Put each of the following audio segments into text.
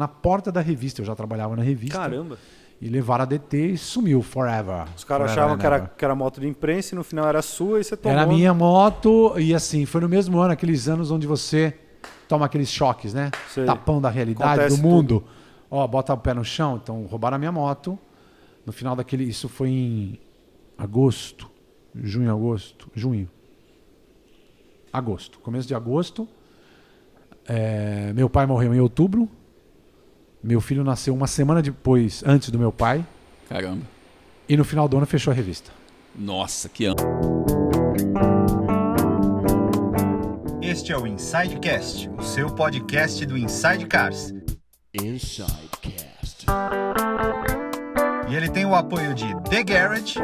na porta da revista. Eu já trabalhava na revista. Caramba. E levaram a DT e sumiu forever. Os caras achavam que era moto de imprensa e no final era sua e você tomou. Era a minha moto e assim, foi no mesmo ano, aqueles anos onde você toma aqueles choques, né? Sei. Tapão da realidade, Acontece do mundo. Ó, bota o pé no chão. Então roubaram a minha moto. No final daquele... Isso foi em agosto. Agosto. Começo de agosto. Meu pai morreu em outubro. Meu filho nasceu uma semana depois, antes do meu pai. Caramba. E no final do ano fechou a revista. Nossa, que ano. Este é o Insidecast, o seu podcast do Inside Cars. Insidecast. E ele tem o apoio de The Garage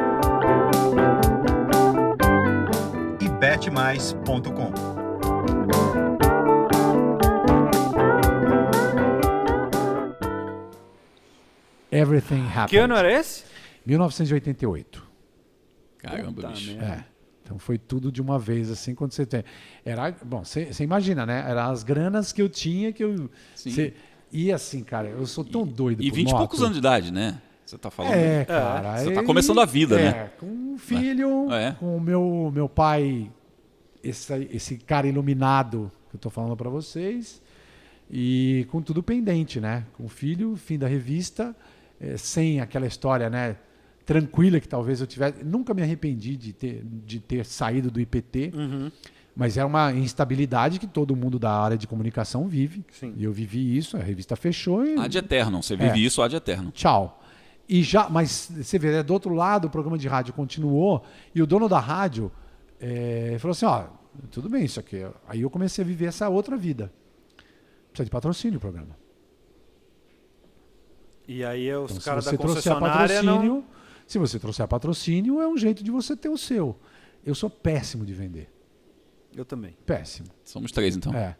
e betmais.com. Everything Happened. Que ano era esse? 1988. Caramba, Puta bicho. merda. Então foi tudo de uma vez, assim, quando você tem... Bom, você imagina, né? Eram as granas que eu tinha, que eu... Sim. E assim, cara, eu sou tão doido E por 20 e moto. poucos anos de idade, né? Você tá falando. Cara. Você tá começando a vida, né? Com um filho, É. com o meu pai, esse cara iluminado que eu tô falando pra vocês, e com tudo pendente, né? Com o filho, fim da revista, sem aquela história, né? Tranquila que talvez eu tivesse... Nunca me arrependi de ter saído do IPT, mas é uma instabilidade que todo mundo da área de comunicação vive. Sim. E eu vivi isso, a revista fechou e... Ad eternum. Você vive isso ad eternum. Tchau. Mas você vê, do outro lado, o programa de rádio continuou e o dono da rádio falou assim, tudo bem isso aqui. Aí eu comecei a viver essa outra vida. Precisa de patrocínio o programa. E aí os Então, caras se da você trouxer concessionária patrocínio, se você trouxer patrocínio, é um jeito de você ter o seu. Eu sou péssimo de vender. Eu também. Péssimo. Somos 3, então. É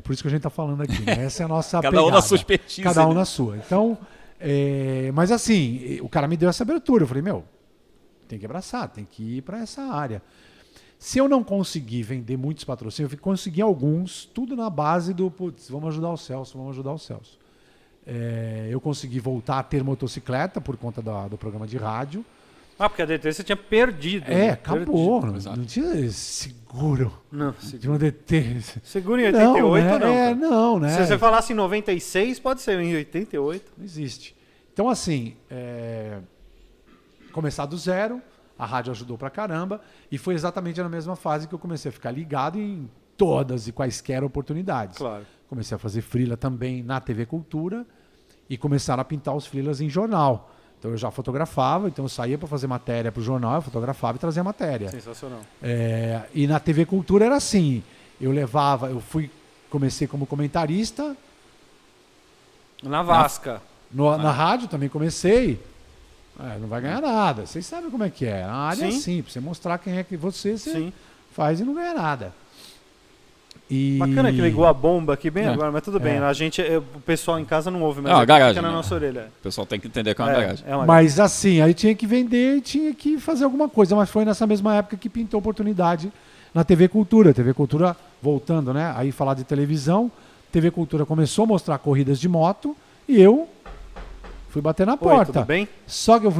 por isso que a gente está falando aqui. Né? Essa é a nossa Cada um pegada. na sua expertise. Cada um né? na sua. Então, mas assim, o cara me deu essa abertura. Eu falei, tem que abraçar, tem que ir para essa área. Se eu não conseguir vender muitos patrocínios, eu consegui alguns, tudo na base do, vamos ajudar o Celso. Eu consegui voltar a ter motocicleta por conta do programa de rádio. Porque a DT você tinha perdido. né? Acabou. Exato. Não tinha seguro Não, de uma DT. seguro em 88 não. Cara. Não, né? Se você falasse em 96, pode ser em 88. Não existe. Então, assim, começar do zero, a rádio ajudou pra caramba, e foi exatamente na mesma fase que eu comecei a ficar ligado em todas e quaisquer oportunidades. Claro. Comecei a fazer freela também na TV Cultura e começaram a pintar os freelas em jornal. Então eu já fotografava, então eu saía para fazer matéria para o jornal, eu fotografava e trazia matéria. Sensacional. E na TV Cultura era assim, comecei como comentarista. Na Vasca. Na rádio também comecei. Não vai ganhar nada, vocês sabem como é que é. A área é Sim. assim, pra você mostrar quem é que você Sim. faz e não ganha nada. Bacana que ligou a bomba aqui bem É. agora, mas tudo bem. O pessoal em casa não ouve, mas É uma aqui garagem, fica na né? nossa orelha. O pessoal tem que entender que é uma garagem. É uma Mas assim, aí tinha que vender e tinha que fazer alguma coisa. Mas foi nessa mesma época que pintou oportunidade na TV Cultura. TV Cultura, voltando, né? Aí falar de televisão. TV Cultura começou a mostrar corridas de moto e eu fui bater na Oi, porta. tudo bem? Só que eu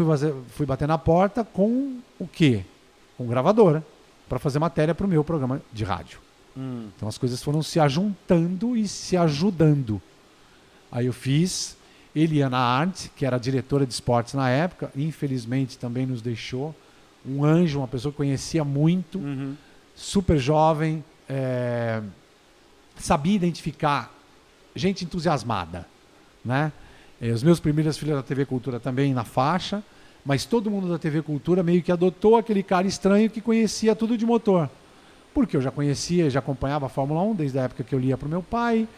fui bater na porta com o quê? Com gravadora. Para fazer matéria para o meu programa de rádio. Então as coisas foram se ajuntando e se ajudando. Aí eu fiz Eliana Arndt, que era a diretora de esportes na época, infelizmente também nos deixou. Um anjo, uma pessoa que conhecia muito, super jovem, sabia identificar gente entusiasmada, né? Os meus primeiros filhos da TV Cultura também na faixa, mas todo mundo da TV Cultura meio que adotou aquele cara estranho que conhecia tudo de motor. Porque eu já conhecia, já acompanhava a Fórmula 1 desde a época que eu lia para o meu pai.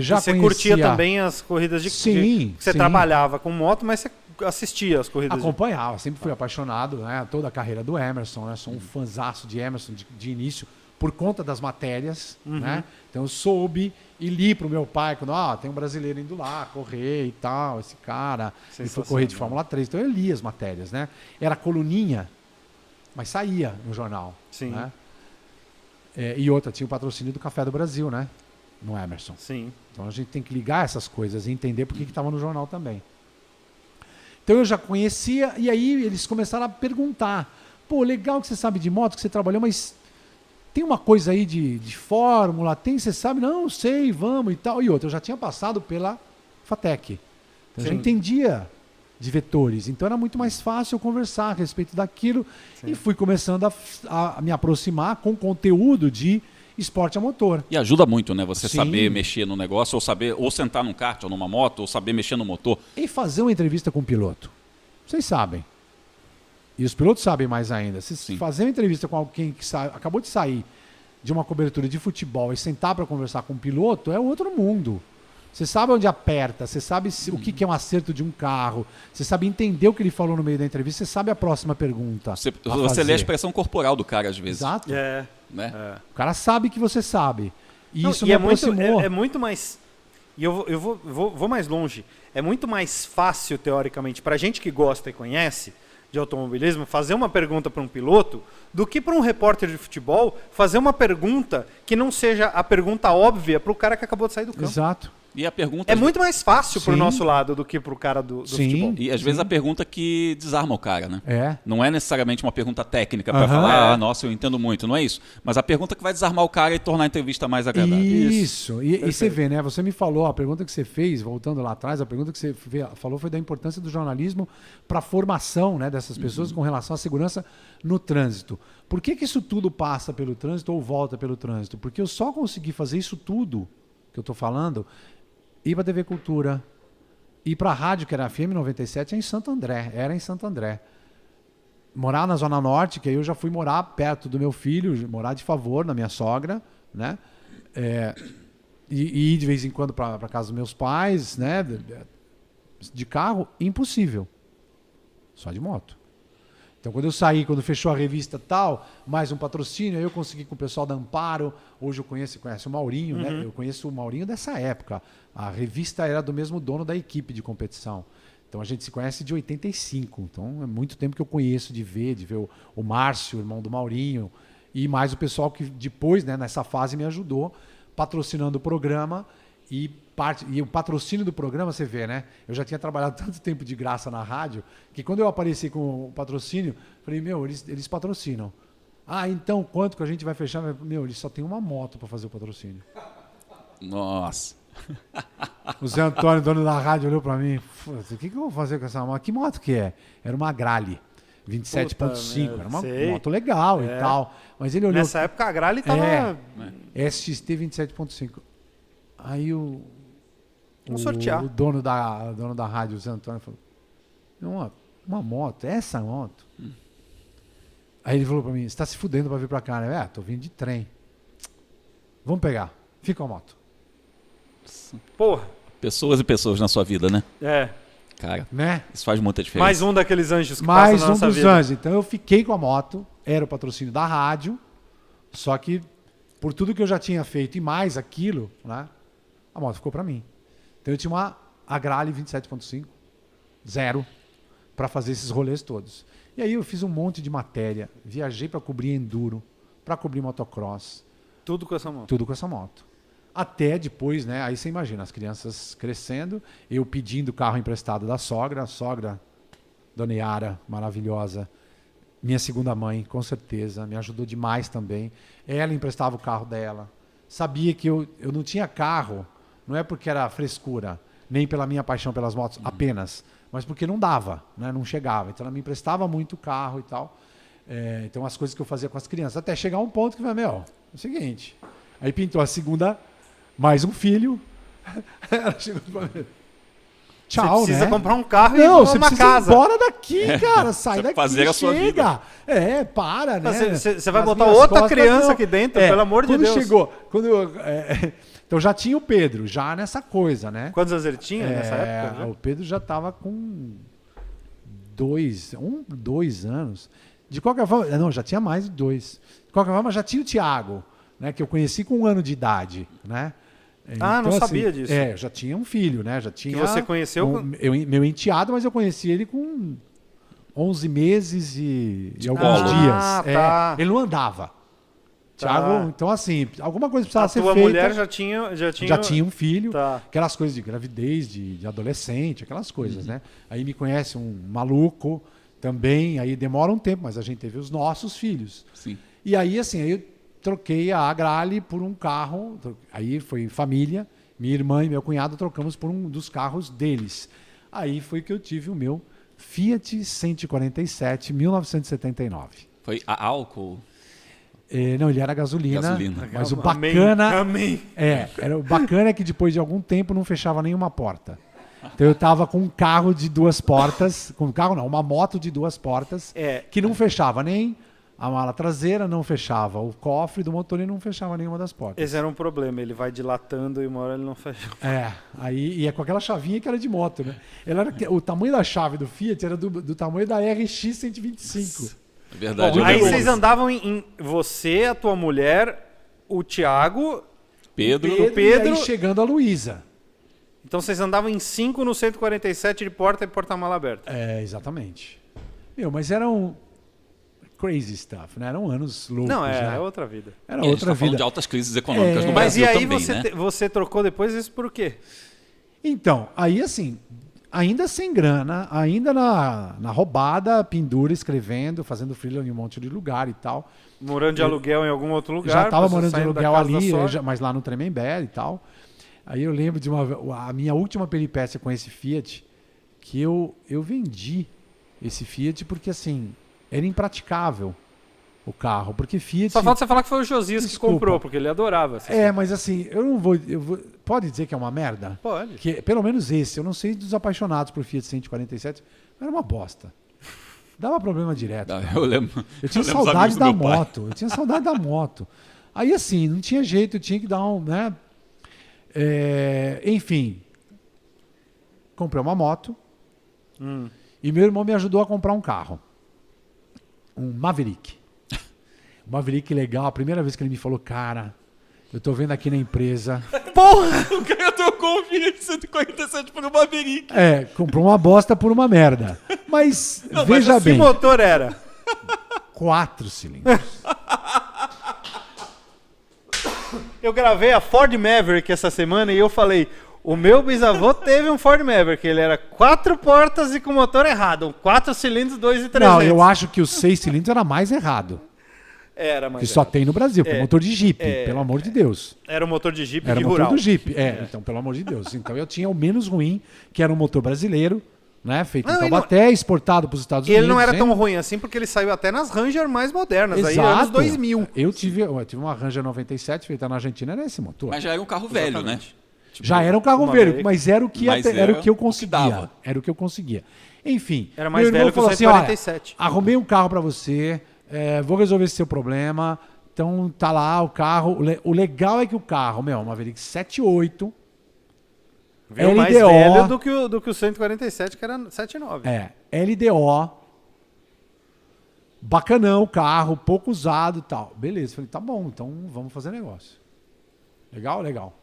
Já você conhecia... curtia também as corridas de... Sim, Você sim. trabalhava com moto, mas você assistia as corridas Acompanhava, sempre fui apaixonado, né? Toda a carreira do Emerson, né? Sou um fãzaço de Emerson de início, por conta das matérias, né? Então eu soube e li pro meu pai, quando tem um brasileiro indo lá correr e tal, esse cara, ele foi correr de Fórmula 3, então eu li as matérias, né? Era coluninha, mas saía no jornal. Sim. Né? E outra, tinha o patrocínio do Café do Brasil, né? no Emerson. Sim. Então a gente tem que ligar essas coisas e entender por que estava no jornal também. Então eu já conhecia, e aí eles começaram a perguntar. Pô, legal que você sabe de moto, que você trabalhou, mas tem uma coisa aí de fórmula, você sabe? Não, sei, vamos e tal. E outra, eu já tinha passado pela FATEC. Então eu já Sim. entendia de vetores. Então era muito mais fácil eu conversar a respeito daquilo. Sim. E fui começando a me aproximar com conteúdo de esporte a motor. E ajuda muito, né? Você Sim. saber mexer no negócio, ou sentar num kart ou numa moto, ou saber mexer no motor. E fazer uma entrevista com o piloto. Vocês sabem. E os pilotos sabem mais ainda. Se Sim. fazer uma entrevista com alguém que acabou de sair de uma cobertura de futebol e sentar para conversar com um piloto, é outro mundo. Você sabe onde aperta, você sabe o que é um acerto de um carro, você sabe entender o que ele falou no meio da entrevista, você sabe a próxima pergunta. Você lê a expressão corporal do cara, às vezes. Exato. Né? O cara sabe que você sabe. E Não, isso e me é muito, aproximou. é muito mais. E eu vou mais longe. É muito mais fácil, teoricamente, para gente que gosta e conhece de automobilismo, fazer uma pergunta para um piloto do que para um repórter de futebol fazer uma pergunta que não seja a pergunta óbvia para o cara que acabou de sair do campo. Exato. E a pergunta... É muito mais fácil para o Sim. nosso lado do que para o cara do Sim. futebol. E às vezes a pergunta que desarma o cara, né? É. Não é necessariamente uma pergunta técnica para Aham. falar, nossa, eu entendo muito, não é isso. Mas a pergunta que vai desarmar o cara e tornar a entrevista mais agradável. Isso. E você vê, né? Você me falou, a pergunta que você fez, voltando lá atrás, a pergunta que você falou foi da importância do jornalismo para a formação, né, dessas pessoas com relação à segurança no trânsito. Por que isso tudo passa pelo trânsito ou volta pelo trânsito? Porque eu só consegui fazer isso tudo que eu estou falando, ir para a TV Cultura, ir para a rádio, que era a FM 97, em Santo André. Era em Santo André. Morar na Zona Norte, que aí eu já fui morar perto do meu filho, morar de favor na minha sogra, né? E ir de vez em quando para casa dos meus pais, né? De carro, impossível. Só de moto. Então, quando eu saí, quando fechou a revista tal, mais um patrocínio, aí eu consegui com o pessoal da Amparo. Hoje eu conhece o Maurinho, né? Eu conheço o Maurinho dessa época. A revista era do mesmo dono da equipe de competição. Então, a gente se conhece de 85. Então, é muito tempo que eu conheço de ver o Márcio, irmão do Maurinho, e mais o pessoal que depois, né, nessa fase, me ajudou, patrocinando o programa. E o patrocínio do programa, você vê, né? Eu já tinha trabalhado tanto tempo de graça na rádio, que quando eu apareci com o patrocínio, falei, eles patrocinam. Ah, então quanto que a gente vai fechar? Eles só tem uma moto para fazer o patrocínio. Nossa. O Zé Antônio, dono da rádio, olhou para mim, o que eu vou fazer com essa moto? Que moto que é? Era uma Grale 27.5, era uma moto legal e tal. Mas ele olhou... Nessa época a Grale estava... SXT 27.5. Aí o dono da rádio, o Zé Antônio, falou, uma moto, essa moto? Aí ele falou pra mim, você tá se fudendo pra vir pra cá, né? Tô vindo de trem. Vamos pegar, fica a moto. Porra. Pessoas e pessoas na sua vida, né? Cara, né? Isso faz muita diferença. Mais um daqueles anjos que passa na nossa vida. Mais um dos anjos. Então eu fiquei com a moto, era o patrocínio da rádio, só que por tudo que eu já tinha feito e mais aquilo, né? A moto ficou para mim. Então eu tinha uma Agrale 27.5, 0, para fazer esses rolês todos. E aí eu fiz um monte de matéria, viajei para cobrir enduro, para cobrir motocross. Tudo com essa moto. Tudo com essa moto. Até depois, né? Aí você imagina, as crianças crescendo, eu pedindo carro emprestado da sogra, a sogra, Dona Yara, maravilhosa, minha segunda mãe, com certeza, me ajudou demais também. Ela emprestava o carro dela. Sabia que eu não tinha carro, não é porque era frescura, nem pela minha paixão pelas motos apenas, mas porque não dava, né? Não chegava. Então ela me emprestava muito carro e tal. Então as coisas que eu fazia com as crianças, até chegar um ponto que eu falei, é o seguinte, aí pintou a segunda, mais um filho, ela chegou pra mim, tchau, você precisa né? comprar um carro e Não, você uma precisa casa. Ir embora daqui, cara, sai daqui, fazer a sua chega. Para, né? Você vai Nas botar minhas outra costas, criança não. aqui dentro, pelo amor de Deus. Então já tinha o Pedro, já nessa coisa, né? Quantos anos ele tinha nessa época? Já? O Pedro já estava com 2 anos. De qualquer forma, não, já tinha mais de 2. De qualquer forma, já tinha o Thiago, né? Que eu conheci com 1 ano de idade, né? Não sabia disso. Já tinha um filho, né? Já tinha. Que você conheceu? Meu enteado, mas eu conheci ele com 11 meses e alguns colo. dias. Tá. Ele não andava. Thiago, então assim, alguma coisa precisava A ser tua feita. mulher já tinha um filho, Tá. aquelas coisas de gravidez, de adolescente, aquelas coisas, Uhum. né? Aí me conhece um maluco também, aí demora um tempo, mas a gente teve os nossos filhos. Sim. E aí, assim, aí eu troquei a Agrale por um carro, aí foi família, minha irmã e meu cunhado trocamos por um dos carros deles. Aí foi que eu tive o meu Fiat 147, 1979. Foi a álcool. Não, ele era gasolina, Gasolina. mas o Amém, bacana... amém. O bacana é que depois de algum tempo não fechava nenhuma porta. Então eu tava com um carro de 2 portas, com um carro não, uma moto de 2 portas, que não fechava nem a mala traseira, não fechava o cofre do motor e não fechava nenhuma das portas. Esse era um problema, ele vai dilatando e uma hora ele não fecha. Aí é com aquela chavinha que era de moto, né? O tamanho da chave do Fiat era do tamanho da RX 125. É verdade. Bom, eu aí lembro vocês disso. andavam em você, a tua mulher, o Thiago, Pedro. E aí chegando a Luísa. então vocês andavam em 5 no 147 de porta e porta-mala aberta. Exatamente. Mas eram crazy stuff, né? Eram anos loucos, Não, né? é outra vida. Era A gente outra tá falando vida. de altas crises econômicas no Mas Brasil e aí também, você, né? você trocou depois isso por quê? Então, aí assim, ainda sem grana, ainda na roubada, pendura, escrevendo, fazendo freela em um monte de lugar e tal. Morando de aluguel em algum outro lugar? Já estava você morando de saindo da aluguel casa da ali, sogra? mas lá no Tremembé e tal. Aí eu lembro de a minha última peripécia com esse Fiat, que eu vendi esse Fiat porque assim, era impraticável o carro, porque Fiat... Só falta você falar que foi o Josias que Desculpa. comprou, porque ele adorava. Mas assim, eu vou... Pode dizer que é uma merda? Pode. Que, pelo menos esse, eu não sei dos apaixonados por Fiat 147, mas era uma bosta. Dava problema direto. Eu lembro. Eu tinha lembro os saudade amigos do da meu pai. moto. Eu tinha saudade da moto. Aí assim, não tinha jeito, eu tinha que dar um, né? Enfim, comprei uma moto e meu irmão me ajudou a comprar um carro. Um Maverick. Um Maverick legal. A primeira vez que ele me falou, cara, eu tô vendo aqui na empresa... O cara trocou o Fiat 147 por um Maverick. Comprou uma bosta por uma merda. Mas, Não, veja mas bem, que motor era? 4 cilindros. Eu gravei a Ford Maverick essa semana e eu falei, o meu bisavô teve um Ford Maverick, ele era 4 portas e com motor errado, 4 cilindros, 2.300. Não, eu acho que os 6 cilindros era mais errado. Era, Que mas só tem no Brasil, que é motor de Jeep, É. pelo amor de Deus. era o motor de Jeep Era de o motor rural. do Jeep. Então, pelo amor de Deus. Então eu tinha o menos ruim, que era um motor brasileiro, né? Feito Não, em e Taubaté, exportado para os Estados E Unidos. ele não era né? tão ruim assim, porque ele saiu até nas Ranger mais modernas, aí Exato. anos 2000. Eu tive uma Ranger 97 feita na Argentina, era esse motor. Mas já era um carro velho, né? Tipo, Já era um carro uma velho, Maverick. mas era o que, Mas era o que eu o que conseguia. dava. Era o que eu conseguia. Enfim. Era mais meu irmão velho que o falou assim, 147. olha, arrumei um carro para você, vou resolver esse seu problema. Então tá lá o carro. O legal é que o carro, uma Maverick 78, Veio mais LDO. velho do que o 147, que era 7.9. LDO, bacanão o carro, pouco usado e tal. Beleza, falei, tá bom, então vamos fazer negócio. Legal? Legal.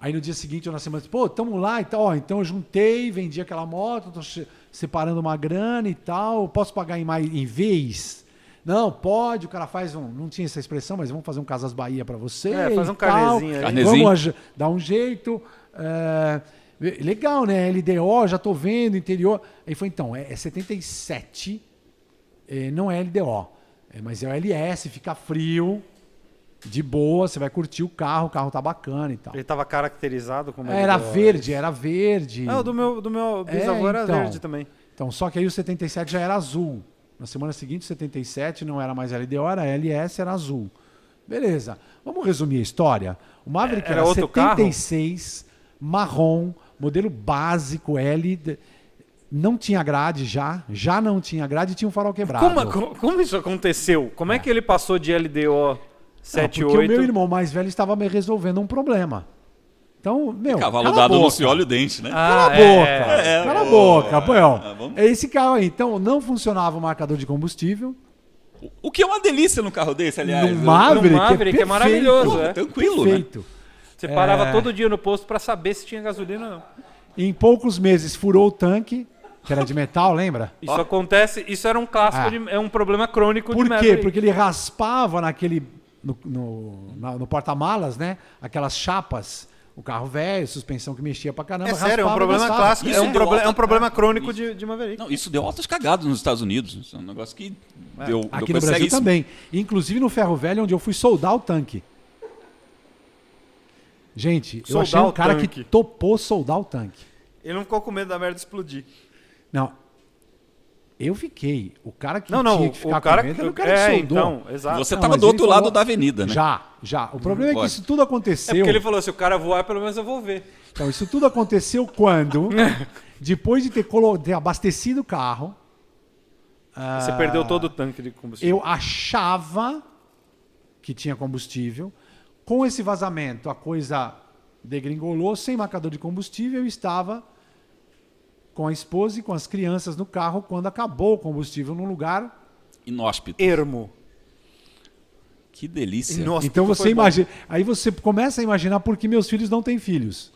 Aí no dia seguinte, ou na semana, pô, tamo lá e tal, ó, então eu juntei, vendi aquela moto, tô separando uma grana e tal, posso pagar em vez? Não, pode, o cara faz não tinha essa expressão, mas vamos fazer um Casas Bahia pra você. Faz um e tal. carnezinho aí. Carnezinho. Vamos dar um jeito. Legal, né? LDO, já tô vendo, interior. Aí foi, então, é 77, não é LDO, mas é o LS, fica frio, de boa, você vai curtir o carro tá bacana e tal. Ele tava caracterizado como Era LDO. verde. Ah, o do meu bisavô era então. verde também. Então, só que aí o 77 já era azul. Na semana seguinte, o 77 não era mais LDO, era LS, era azul. Beleza. Vamos resumir a história? O Maverick Era era outro 76, marrom, modelo básico, L. Não tinha grade já não tinha grade e tinha um farol quebrado. Como isso aconteceu? Como é que ele passou de LDO Não, 7.8? porque o meu irmão mais velho estava me resolvendo um problema. Então, Cavalo cala a dado boca. não se olha o dente, né? Cala a boca. Cala a boca, pô. É esse carro aí. Então, não funcionava o marcador de combustível. O que é uma delícia no carro desse, aliás. No Maverick, Maverick é maravilhoso, Pô, é. tranquilo, né? Perfeito. Você parava todo dia no posto pra saber se tinha gasolina ou não. Em poucos meses furou o tanque. que era de metal, lembra? Isso acontece, isso era um clássico, é um problema crônico de Por quê? Maverick. Porque ele raspava no porta-malas, né? Aquelas chapas, o carro velho, suspensão que mexia pra caramba. É sério, é um raspava e problema gastava. clássico, Isso é um deu problema crônico de Maverick. Não, isso deu altas cagadas nos Estados Unidos. Isso é um negócio que deu Aqui no Brasil seríssimo. também. Inclusive no Ferro Velho, onde eu fui soldar o tanque. Gente, eu Soldar achei um o cara tanque. que topou soldar o tanque. Ele não ficou com medo da merda explodir. Não. Eu fiquei. O cara que Não, tinha que ficar o cara com medo era o cara que soldou. então, exato. Você Não, tava mas do ele outro lado falou- da avenida, né? Já. O problema é que Pode. isso tudo É aconteceu. porque ele falou, se o cara voar, pelo menos eu vou ver. Então, isso tudo aconteceu quando, depois de ter abastecido o carro, Você perdeu todo o tanque de combustível. eu achava que tinha combustível. Com esse vazamento, a coisa degringolou, sem marcador de combustível, eu estava com a esposa e com as crianças no carro quando acabou o combustível num lugar. Inóspito. Ermo. Que delícia. Nossa, Então foi você bom. imagina. Aí você começa a imaginar por que meus filhos não têm filhos.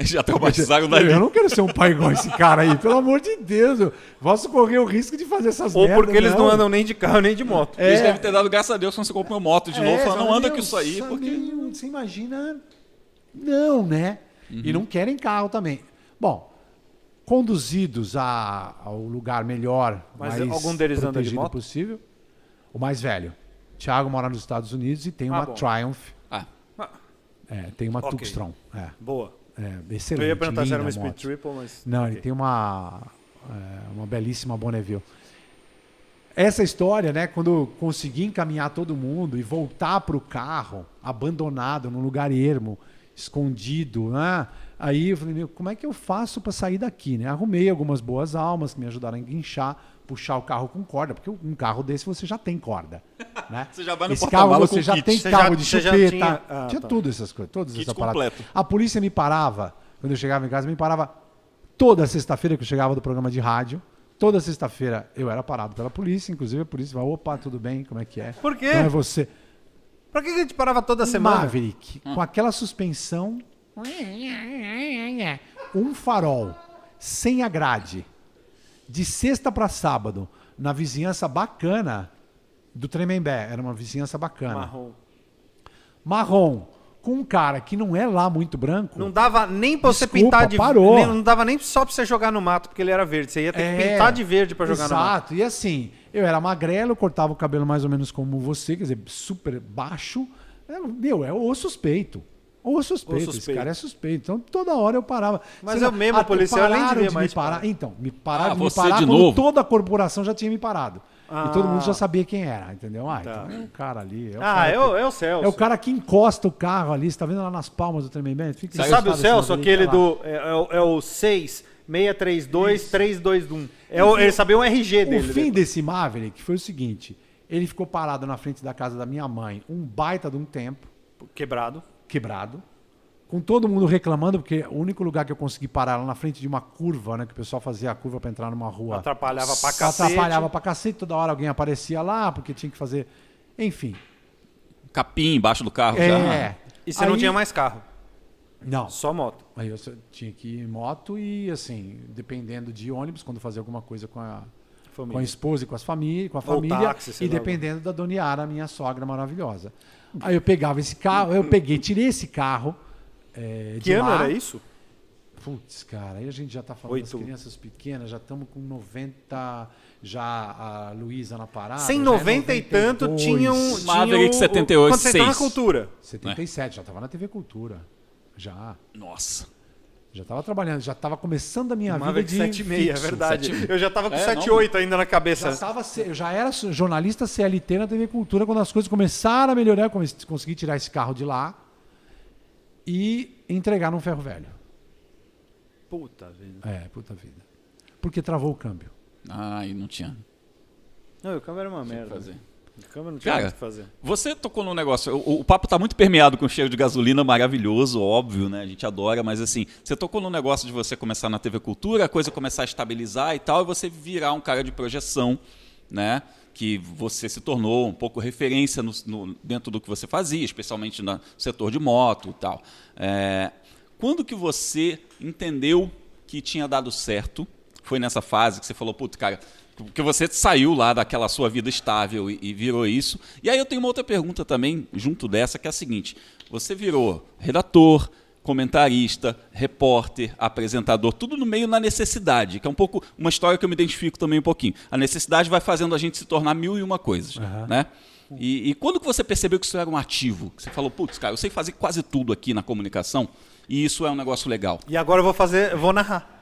Já traumatizaram dali. Eu não quero ser um pai igual esse cara aí, pelo amor de Deus. Eu posso correr o risco de fazer essas Ou merdas. porque eles não andam nem de carro nem de moto. Eles devem ter dado graças a Deus quando você comprou moto de novo. Falando, não anda com isso aí, porque... Você imagina... Não, né? E não querem carro também. Bom, conduzidos ao lugar melhor, Mas mais algum deles anda de protegido moto? possível. O mais velho. Thiago mora nos Estados Unidos e tem uma bom. Triumph. Ah, Tem uma Ok. Tucson. Boa. Excelente. Eu ia perguntar se era linda uma Speed moto. Triple, mas... Não, ok. ele tem uma belíssima Bonneville. Essa história, né, quando eu consegui encaminhar todo mundo e voltar para o carro, abandonado, num lugar ermo, escondido, né? Aí eu falei, meu, como é que eu faço para sair daqui, né? Arrumei algumas boas almas que me ajudaram a enguinchar, puxar o carro com corda, porque um carro desse você já tem corda, né? Você já vai no Esse porta-mala carro com você já kit. tem Você cabo já- de você já chupeta, tinha- tinha tá. tudo essas coisas, todas Kit essas paradas. completo. A polícia me parava, quando eu chegava em casa, me parava toda sexta-feira que eu chegava do programa de rádio. Toda sexta-feira eu era parado pela polícia, inclusive a polícia vai, opa, tudo bem, como é que é? Por quê? Não é você. Pra que a gente parava toda Um semana? Maverick, com aquela suspensão, um farol, sem a grade, de sexta para sábado, na vizinhança bacana do Tremembé, era uma vizinhança bacana. Marrom, com um cara que não é lá muito branco. Não dava nem pra você Desculpa, pintar de parou. Não dava nem só pra você jogar no mato, porque ele era verde. Você ia ter que pintar de verde pra jogar no mato. Exato. E assim, eu era magrelo, cortava o cabelo mais ou menos como você, quer dizer, super baixo. É o suspeito. O suspeito. Esse cara é suspeito. Então toda hora eu parava. Mas eu mesmo, policial, nem pararam devia de mais me parar. parar. Então, me pararam de me você parar de quando novo? toda a corporação já tinha me parado. Ah. E todo mundo já sabia quem era, entendeu? Tá. Então é o cara ali. É o Celso. É o cara que encosta o carro ali, você tá vendo lá nas palmas do Tremembé? Você sabe o Celso, aquele do... É o 6632321. Ele sabia o RG dele. O fim desse Maverick foi o seguinte: ele ficou parado na frente da casa da minha mãe, um baita de um tempo, Quebrado. quebrado, com todo mundo reclamando, porque o único lugar que eu consegui parar lá na frente de uma curva, né, que o pessoal fazia a curva para entrar numa rua. Atrapalhava pra cacete. Atrapalhava pra cacete, toda hora alguém aparecia lá, porque tinha que fazer. Enfim. Capim embaixo do carro já. E você não tinha mais carro. Não. Só moto. Aí eu tinha que ir em moto e, assim, dependendo de ônibus, quando fazia alguma coisa com a esposa e com a família, táxi, sei e lá. dependendo da Dona Yara, minha sogra maravilhosa. Aí eu pegava esse carro, tirei esse carro. Que ano era isso? Putz, cara, aí a gente já tá falando das 8. crianças pequenas, já estamos com 90, já a Luísa na parada. Sem já é 90 e tanto 92, tinha Maverick 78, Quando você entrou na 6. cultura. 77, já tava na TV Cultura. Já Nossa. tava trabalhando, já tava começando a minha Maverick vida de 76, é fixo. verdade. Eu já tava com É, 78 ainda na cabeça. Eu já era jornalista CLT na TV Cultura quando as coisas começaram a melhorar, eu consegui tirar esse carro de lá e entregar num ferro velho. Puta vida. Puta vida. Porque travou o câmbio. Ah, e não tinha. Não, o câmbio era uma o que merda. fazer. O câmbio não tinha Cara, muito o que fazer. Você tocou num negócio. O papo tá muito permeado com cheiro de gasolina, maravilhoso, óbvio, né? A gente adora, mas assim, você tocou num negócio de você começar na TV Cultura, a coisa começar a estabilizar e tal, e você virar um cara de projeção, né? Que você se tornou um pouco referência dentro do que você fazia, especialmente no setor de moto e tal. Quando que você entendeu que tinha dado certo foi nessa fase que você falou, putz, cara, porque você saiu lá daquela sua vida estável e virou isso. E aí eu tenho uma outra pergunta também, junto dessa, que é a seguinte. Você virou redator, comentarista, repórter, apresentador, tudo no meio na necessidade, que é um pouco uma história que eu me identifico também um pouquinho. A necessidade vai fazendo a gente se tornar 1001 coisas, né? E quando que você percebeu que isso era um ativo? Que você falou, putz, cara, eu sei fazer quase tudo aqui na comunicação e isso é um negócio legal. E agora eu vou narrar.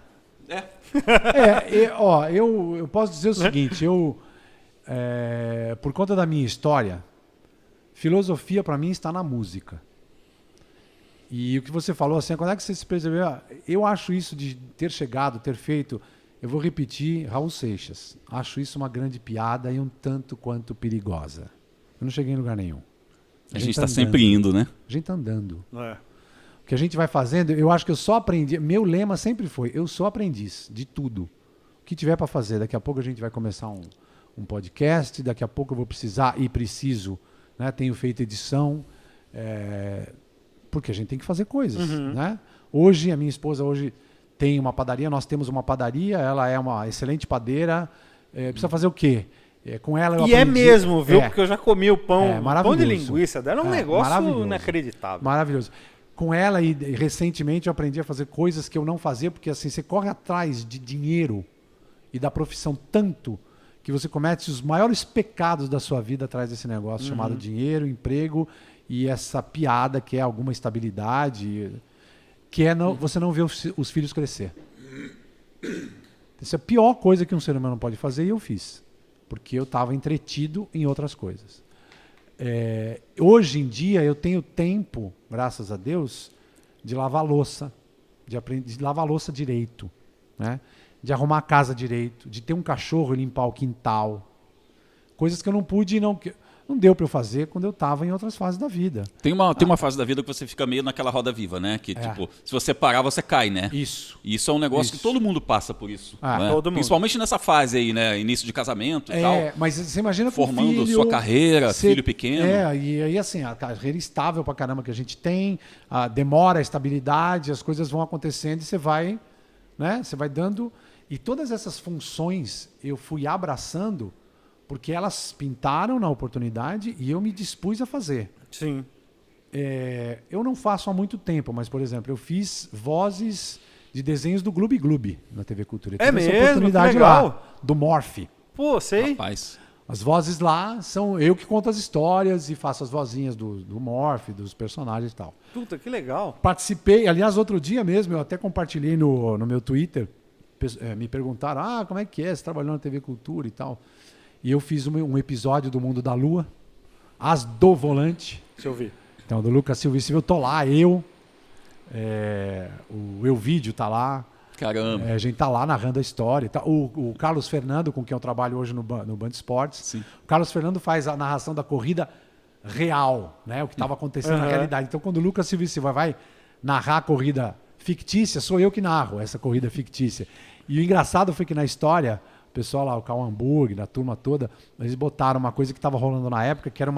Eu posso dizer o seguinte, por conta da minha história, filosofia para mim está na música. E o que você falou assim, quando é que você se percebeu? Eu acho isso de ter chegado, ter feito, eu vou repetir, Raul Seixas. Acho isso uma grande piada e um tanto quanto perigosa. Eu não cheguei em lugar nenhum. A gente está sempre indo, né? A gente está andando. O que a gente vai fazendo, eu acho que eu só aprendi. Meu lema sempre foi, eu sou aprendiz de tudo. O que tiver para fazer, daqui a pouco a gente vai começar um podcast, daqui a pouco eu vou precisar e preciso, né? Tenho feito edição, porque a gente tem que fazer coisas, né? Hoje, a minha esposa tem uma padaria, nós temos uma padaria, ela é uma excelente padeira, precisa fazer o quê? Com ela eu aprendi... mesmo, viu? Porque eu já comi o pão de maravilhoso. linguiça dela, é um negócio inacreditável. Maravilhoso. Com ela e recentemente eu aprendi a fazer coisas que eu não fazia, porque assim, você corre atrás de dinheiro e da profissão tanto que você comete os maiores pecados da sua vida atrás desse negócio chamado dinheiro, emprego e essa piada que é alguma estabilidade, que é você não ver os filhos crescer. Essa é a pior coisa que um ser humano pode fazer e eu fiz, porque eu estava entretido em outras coisas. Hoje em dia eu tenho tempo, graças a Deus, de lavar louça, de lavar louça direito, né? De arrumar a casa direito, de ter um cachorro e limpar o quintal. Coisas que eu não pude, não deu para eu fazer quando eu estava em outras fases da vida. Tem uma fase da vida que você fica meio naquela roda viva, né? Que tipo, se você parar, você cai, né? Isso. E isso é um negócio que todo mundo passa por isso. Né? Todo mundo. Principalmente nessa fase aí, né? Início de casamento e tal. Mas você imagina com formando filho, sua carreira, filho pequeno. E aí assim, a carreira estável pra caramba que a gente tem, demora a estabilidade, as coisas vão acontecendo e você vai, né? Você vai dando... E todas essas funções eu fui abraçando porque elas pintaram na oportunidade e eu me dispus a fazer. Sim. Eu não faço há muito tempo, mas, por exemplo, eu fiz vozes de desenhos do Gloob Gloob na TV Cultura. Eu tive essa oportunidade que legal. lá, do Morph. Pô, sei. Rapaz. As vozes lá são eu que conto as histórias e faço as vozinhas do Morph, dos personagens e tal. Puta, que legal. Participei, aliás, outro dia mesmo, eu até compartilhei no meu Twitter, me perguntaram, como é que é, você trabalhou na TV Cultura e tal. E eu fiz um episódio do Mundo da Lua, As do Volante. Deixa eu ver. Então, do Lucas Silva e Silva, eu tô lá, o Elvídio tá lá. Caramba. A gente tá lá narrando a história. Tá, o Carlos Fernando, com quem eu trabalho hoje no Band Esportes. Sim. O Carlos Fernando faz a narração da corrida real, né? O que estava acontecendo na realidade. Então, quando o Lucas Silva e Silva vai narrar a corrida fictícia, sou eu que narro essa corrida fictícia. E o engraçado foi que na história... O pessoal lá, o Cal Hamburg, a turma toda, eles botaram uma coisa que estava rolando na época, que era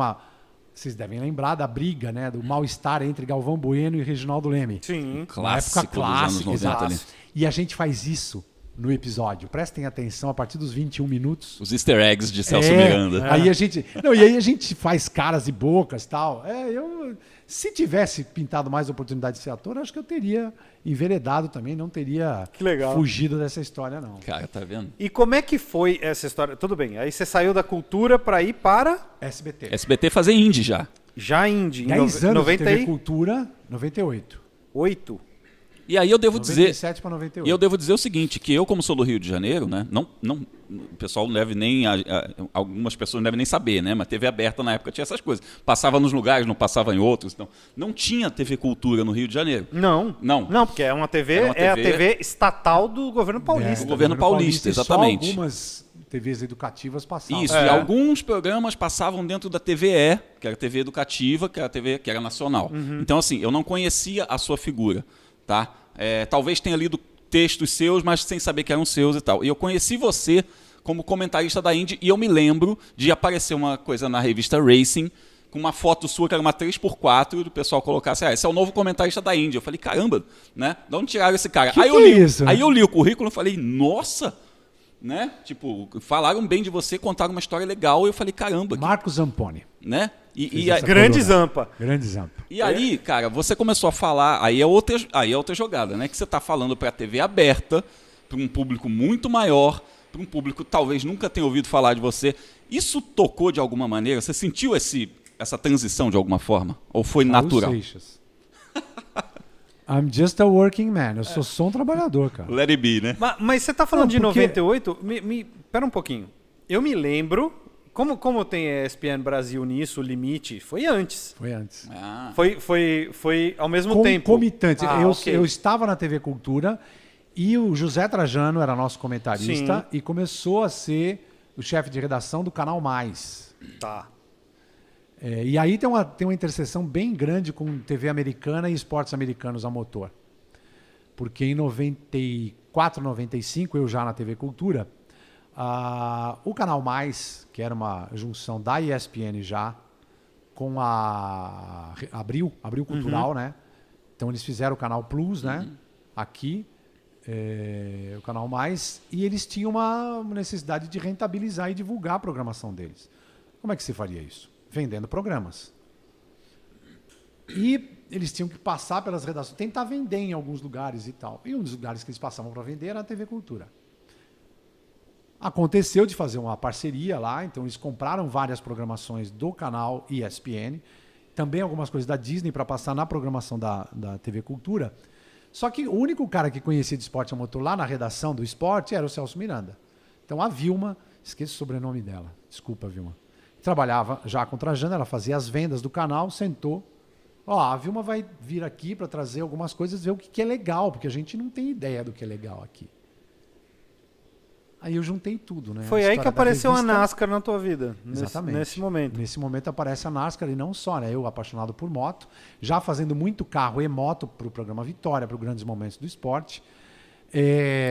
vocês devem lembrar da briga, né? Do mal-estar entre Galvão Bueno e Reginaldo Leme. Sim. Clássico dos anos 90 ali. E a gente faz isso no episódio. Prestem atenção, a partir dos 21 minutos. Os easter eggs de Celso Miranda. Aí a gente faz caras e bocas e tal. Se tivesse pintado mais oportunidade de ser ator, acho que eu teria enveredado também, não teria fugido dessa história, não. Cara, tá vendo? E como é que foi essa história? Tudo bem, aí você saiu da cultura para ir para... SBT fazer indie já. Já indie. 10 anos 90 de TV Cultura, 98. 8. E aí eu devo 97 para 98. E eu devo dizer o seguinte, que eu, como sou do Rio de Janeiro, né? Não, o pessoal não deve nem... algumas pessoas não devem nem saber, né? Mas TV aberta na época tinha essas coisas. Passava nos lugares, não passava em outros. Então, não tinha TV Cultura no Rio de Janeiro. Não, porque é uma TV, a TV estatal do governo paulista. Do governo paulista, exatamente. Só algumas TVs educativas passavam. Isso, e alguns programas passavam dentro da TVE, que era TV educativa, que era TV que era nacional. Então, assim, eu não conhecia a sua figura, tá? Talvez tenha lido textos seus, mas sem saber que eram seus e tal. E eu conheci você como comentarista da Indy e eu me lembro de aparecer uma coisa na revista Racing com uma foto sua que era uma 3x4 e o pessoal colocasse, esse é o novo comentarista da Índia. Eu falei, caramba, né? De onde tiraram esse cara? Que é isso, né? Aí eu li o currículo e falei, nossa, né? Tipo, falaram bem de você, contaram uma história legal e eu falei, caramba. Marco Zamponi. Né? Grande Zampa. Grande Zampa. E aí, cara, você começou a falar, aí é outra jogada, né? Que você está falando para a TV aberta, para um público muito maior, para um público que talvez nunca tenha ouvido falar de você. Isso tocou de alguma maneira? Você sentiu essa transição de alguma forma? Ou foi natural? Seixas. I'm just a working man. Eu sou só um trabalhador, cara. Let it be, né? Mas você tá falando Não, de porque- 98? Pera um pouquinho. Eu me lembro, como tem a ESPN Brasil nisso, o limite, foi antes. Foi antes. Ah, Foi ao mesmo tempo. Concomitante. Ok. Eu estava na TV Cultura e o José Trajano era nosso comentarista e começou a ser o chefe de redação do Canal Mais. Tá. E aí tem uma interseção bem grande com TV americana e esportes americanos a motor. Porque em 94, 95, eu já na TV Cultura, o Canal Mais, que era uma junção da ESPN já, com a Abril Cultural, né? Então eles fizeram o Canal Plus, né? Aqui, o Canal Mais, e eles tinham uma necessidade de rentabilizar e divulgar a programação deles. Como é que se faria isso? Vendendo programas. E eles tinham que passar pelas redações, tentar vender em alguns lugares e tal. E um dos lugares que eles passavam para vender era a TV Cultura. Aconteceu de fazer uma parceria lá, então eles compraram várias programações do canal ESPN, também algumas coisas da Disney para passar na programação da TV Cultura. Só que o único cara que conhecia de esporte a motor lá na redação do esporte era o Celso Miranda. Então a Vilma, esqueci o sobrenome dela, desculpa, Vilma, trabalhava já com Trajano, ela fazia as vendas do canal, sentou. A Vilma vai vir aqui para trazer algumas coisas, ver o que é legal, porque a gente não tem ideia do que é legal aqui. Aí eu juntei tudo, né? Foi A aí história que da apareceu a revista. NASCAR na tua vida. Exatamente. Nesse momento. Nesse momento aparece a NASCAR e não só, né? Eu, apaixonado por moto, já fazendo muito carro e moto para o programa Vitória, para os grandes momentos do esporte.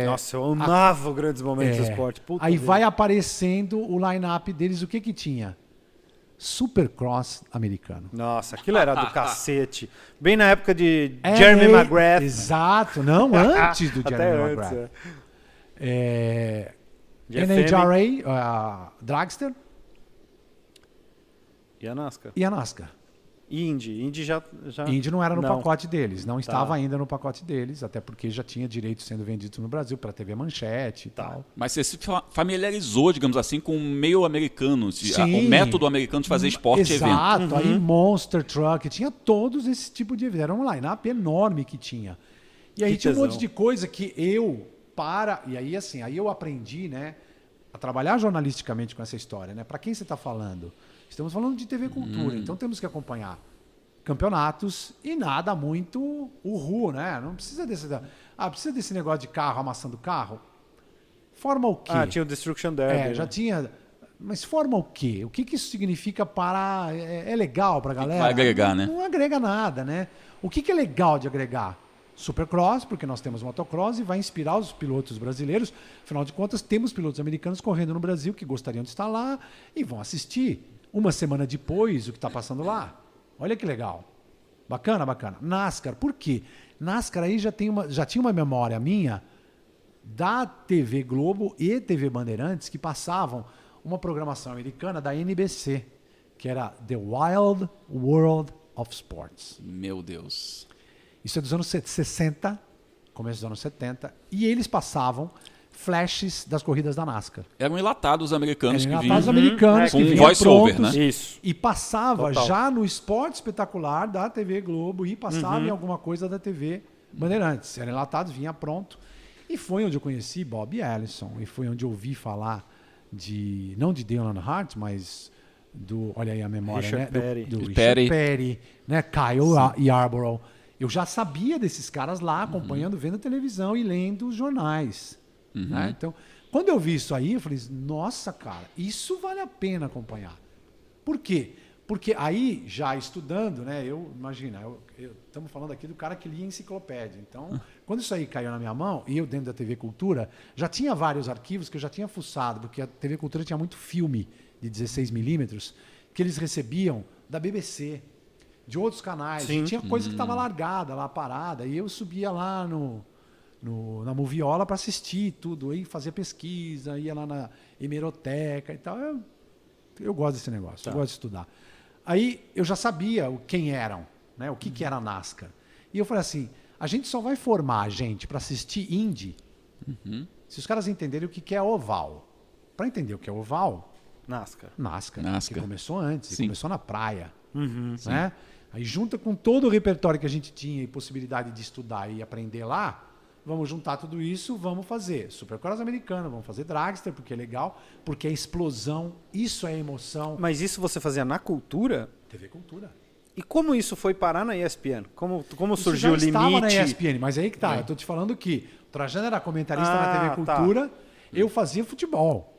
Nossa, eu amava os grandes momentos do esporte. Puta Aí vida. vai aparecendo o line-up deles, o que tinha? Supercross americano. Nossa, aquilo era do cacete. Bem na época de Jeremy McGrath. Exato, não antes do Até Jeremy antes, McGrath. Jeff NHRA, Dragster E a NASCAR. e a NASCAR. Indy já... Indy não era no Não. pacote deles, não estava ainda no pacote deles, até porque já tinha direitos sendo vendidos no Brasil para TV Manchete e tal. mas você se familiarizou, digamos assim, com o meio americano, Sim. o método americano de fazer esporte e evento. Exato, aí Monster Truck, tinha todos esse tipo de evento. Era um line-up enorme que tinha. E aí Que tinha um monte tesão. de coisa que e aí assim, aí eu aprendi, né, a trabalhar jornalisticamente com essa história, né? Para quem você está falando? Estamos falando de TV Cultura, então temos que acompanhar campeonatos e nada muito né? Não precisa precisa desse negócio de carro amassando carro. Forma o quê? tinha o Destruction Derby. Já tinha. Mas forma o quê? O que isso significa para. É legal para a galera? vai agregar, não, né? Não agrega nada, né? O que é legal de agregar? Supercross, porque nós temos motocross e vai inspirar os pilotos brasileiros. Afinal de contas, temos pilotos americanos correndo no Brasil que gostariam de estar lá e vão assistir uma semana depois o que está passando lá. Olha que legal. Bacana, bacana. NASCAR, por quê? NASCAR aí já tinha uma memória minha da TV Globo e TV Bandeirantes que passavam uma programação americana da NBC, que era The Wild World of Sports. Meu Deus. Isso é dos anos 60, começo dos anos 70, e eles passavam flashes das corridas da NASCAR. Eram enlatados americanos que Enlatados vinham. americanos Com que um vinham voice-over, prontos né? Isso. e passava Total. já no Esporte Espetacular da TV Globo e passava em alguma coisa da TV Bandeirantes. Era enlatado, vinha pronto. E foi onde eu conheci Bob Ellison, e foi onde eu ouvi falar não de Dale Earnhardt, mas olha aí a memória, Richard né? Petty. Do Richard Petty. Petty, né? Kyle Yarborough. Eu já sabia desses caras lá, acompanhando, vendo televisão e lendo os jornais. Né? Então, quando eu vi isso aí, eu falei, nossa, cara, isso vale a pena acompanhar. Por quê? Porque aí, já estudando, né? Estamos falando aqui do cara que lia enciclopédia. Então, quando isso aí caiu na minha mão, e eu dentro da TV Cultura, já tinha vários arquivos que eu já tinha fuçado, porque a TV Cultura tinha muito filme de 16 milímetros que eles recebiam da BBC, de outros canais. Sim. Tinha coisa que estava largada, lá parada, e eu subia lá na Moviola para assistir tudo, aí fazia pesquisa, ia lá na hemeroteca e tal. Eu gosto desse negócio, eu gosto de estudar. Aí eu já sabia quem eram, né? O que era a NASCAR. E eu falei assim, a gente só vai formar a gente para assistir Indy se os caras entenderem o que é oval. Para entender o que é oval, NASCAR. NASCAR. Que começou antes, começou na praia. Né? Aí junta com todo o repertório que a gente tinha e possibilidade de estudar e aprender lá, vamos juntar tudo isso, vamos fazer Supercross americano, vamos fazer Dragster, porque é legal, porque é explosão, isso é emoção. Mas isso você fazia na Cultura? TV Cultura. E como isso foi parar na ESPN? Como Isso surgiu já o estava limite? na ESPN, mas aí que tá, eu tô te falando que o Trajano era comentarista na TV Cultura, eu fazia futebol.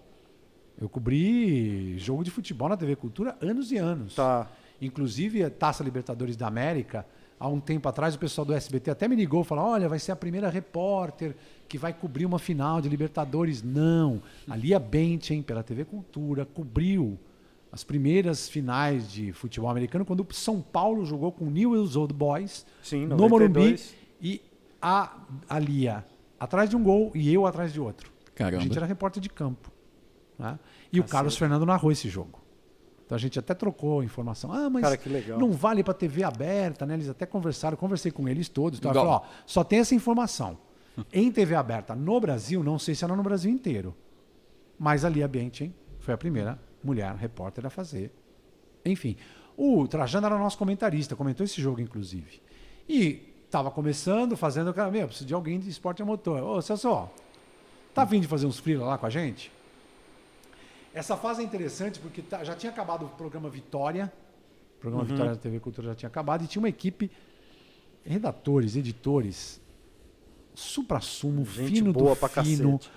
Eu cobri jogo de futebol na TV Cultura anos e anos. Tá. Inclusive, a Taça Libertadores da América, há um tempo atrás, o pessoal do SBT até me ligou e falou, olha, vai ser a primeira repórter que vai cobrir uma final de Libertadores. Não, a Lia Benchen, pela TV Cultura, cobriu as primeiras finais de futebol americano, quando o São Paulo jogou com o Newell's Old Boys, Sim, no Morumbi, 92. e a Lia atrás de um gol e eu atrás de outro. Caramba. A gente era repórter de campo. Né? E o Carlos Fernando narrou esse jogo. Então a gente até trocou informação. Ah, mas Cara, que legal. não vale para TV aberta, né? Eles até conversaram, conversei com eles todos. Então, Legal. falou, ó, só tem essa informação. Em TV aberta no Brasil, não sei se era no Brasil inteiro, mas a Lia Benchen foi a primeira mulher repórter a fazer. Enfim, o Trajano era nosso comentarista, comentou esse jogo, inclusive. E estava começando, fazendo, cara, meu, preciso de alguém de esporte a motor. Ô, Celso, ó, tá a fim de fazer uns freela lá com a gente? Essa fase é interessante porque já tinha acabado o programa Vitória. O programa Vitória da TV Cultura já tinha acabado. E tinha uma equipe, redatores, editores, supra-sumo, Gente fino boa do pra fino. cacete.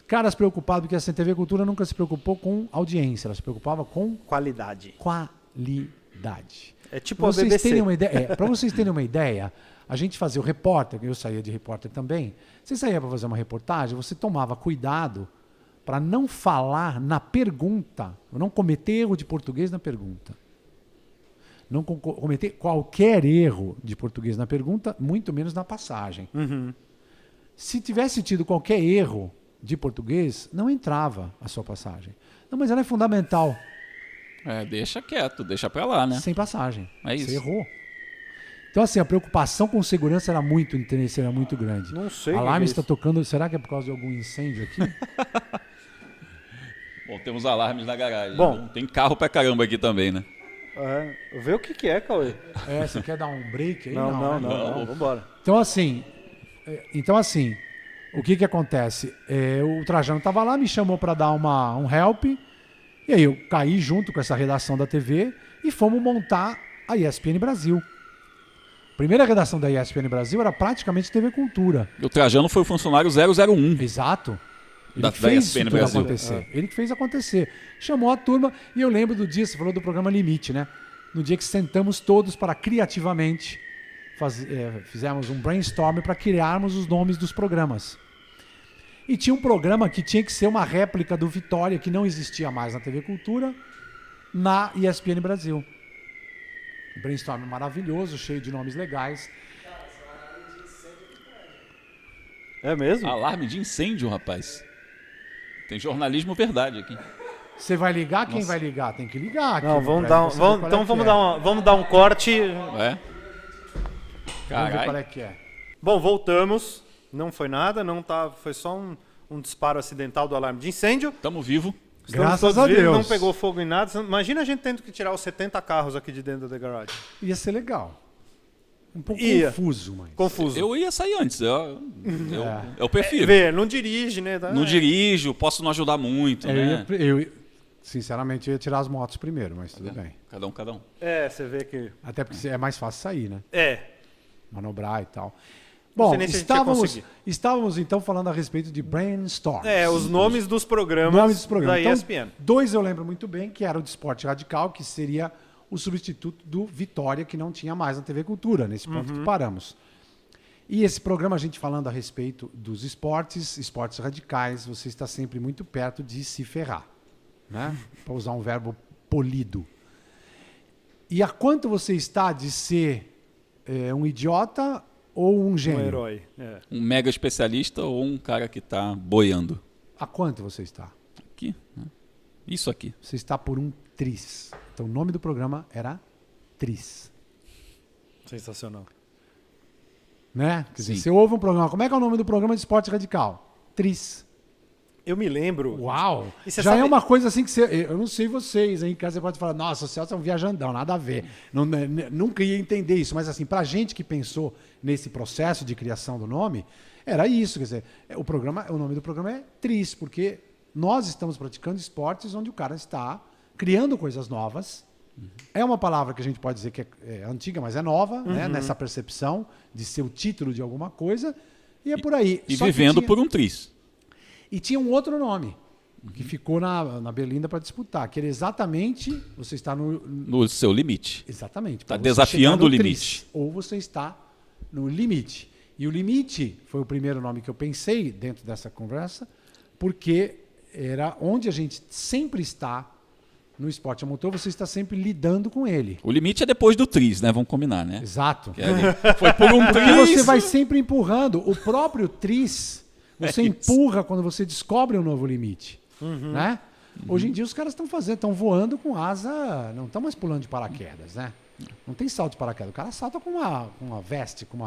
Caras preocupados, porque a TV Cultura nunca se preocupou com audiência. Ela se preocupava com Qualidade. qualidade. É tipo Para a vocês, BBC. terem uma ideia, para vocês terem uma ideia, a gente fazia o repórter, eu saía de repórter também. Você saía para fazer uma reportagem, você tomava cuidado para não falar na pergunta, não cometer erro de português na pergunta. Não cometer qualquer erro de português na pergunta, muito menos na passagem. Se tivesse tido qualquer erro de português, não entrava a sua passagem. Não, mas ela é fundamental. Deixa quieto, deixa pra lá, né? Sem passagem. É isso. Você errou. Então, assim, a preocupação com segurança era muito intensa, era muito grande. Não sei. A o que alarme é está isso. tocando. Será que é por causa de algum incêndio aqui? Bom, temos alarmes na garagem. Bom. Então, tem carro pra caramba aqui também, né? Vê o que é, Cauê. Você quer dar um break aí? Não, né? vambora. Então, assim, o que acontece? O Trajano estava lá, me chamou para dar um help, e aí eu caí junto com essa redação da TV e fomos montar a ESPN Brasil. A primeira redação da ESPN Brasil era praticamente TV Cultura. O Trajano foi o funcionário 001. Exato. Ele Da que fez ESPN isso tudo Brasil. acontecer. Ele que fez acontecer. Chamou a turma e eu lembro do dia, você falou do programa Limite, né? No dia que sentamos todos para criativamente fizemos um brainstorm para criarmos os nomes dos programas. E tinha um programa que tinha que ser uma réplica do Vitória, que não existia mais na TV Cultura, na ESPN Brasil. Um brainstorm maravilhoso, cheio de nomes legais. É mesmo? Alarme de incêndio, rapaz. Tem jornalismo verdade aqui. Você vai ligar? Quem vai ligar? Tem que ligar. Não, aqui, vamos pra dar um, você ver qual é então que vamos dar um corte. É? Vamos ver qual Caralho. é que é. Bom, voltamos. Não foi nada, foi só um disparo acidental do alarme de incêndio. Tamo vivo. Estamos Graças todos a vivos, Deus. não pegou fogo em nada. Imagina a gente tendo que tirar os 70 carros aqui de dentro da garagem. Ia ser legal. Um pouco Ia. confuso, mas... Confuso. Eu ia sair antes. Eu prefiro. Vê, não dirige, né? Não dirijo, posso não ajudar muito, né? Sinceramente, eu ia tirar as motos primeiro, mas tudo bem. Cada um. Você vê que... Até porque é mais fácil sair, né? Manobrar e tal. Não Bom, sei nem se a gente ia conseguir. estávamos então falando a respeito de brainstorm. Os nomes dos programas, Nomes dos programas. da Então, ESPN. dois eu lembro muito bem, que era o de Esporte Radical, que seria o substituto do Vitória, que não tinha mais na TV Cultura, nesse ponto que paramos. E esse programa, a gente falando a respeito dos esportes radicais, você está sempre muito perto de se ferrar, né? Para usar um verbo polido. E a quanto você está de ser um idiota ou um Um gênio? herói. É. Um mega especialista ou um cara que tá boiando? A quanto você está? Aqui, né? Isso aqui. Você está por um tris. Então o nome do programa era Tris. Sensacional. Né? Quer dizer, Sim. você ouve um programa. Como é que é o nome do programa de esporte radical? Tris. Eu me lembro. Uau! E você Já sabe- é uma coisa assim que você. Eu não sei vocês, aí em casa você pode falar, nossa, o Celso é um viajandão, nada a ver. Nunca ia entender isso. Mas assim, pra gente que pensou nesse processo de criação do nome, era isso. Quer dizer, o nome do programa é Tris, porque nós estamos praticando esportes onde o cara está criando coisas novas. É uma palavra que a gente pode dizer que é antiga, mas é nova, né? Nessa percepção de ser o título de alguma coisa. E é por aí. E Só que vivendo tinha- por um tris. E tinha um outro nome que ficou na Berlinda para disputar, que era exatamente você está no No seu limite. exatamente Tá pra você desafiando chegar no o tris, limite. ou você está no limite. E o limite foi o primeiro nome que eu pensei dentro dessa conversa, porque era onde a gente sempre está no esporte a motor, você está sempre lidando com ele. O limite é depois do tris, né? Vamos combinar, né? Exato. Que é ali. Foi por um Porque tris. você vai sempre empurrando. O próprio tris, você É isso. empurra quando você descobre um novo limite. Né? Hoje em dia os caras estão fazendo, estão voando com asa, não estão mais pulando de paraquedas, né? Não tem salto de paraquedas. O cara salta com uma veste, com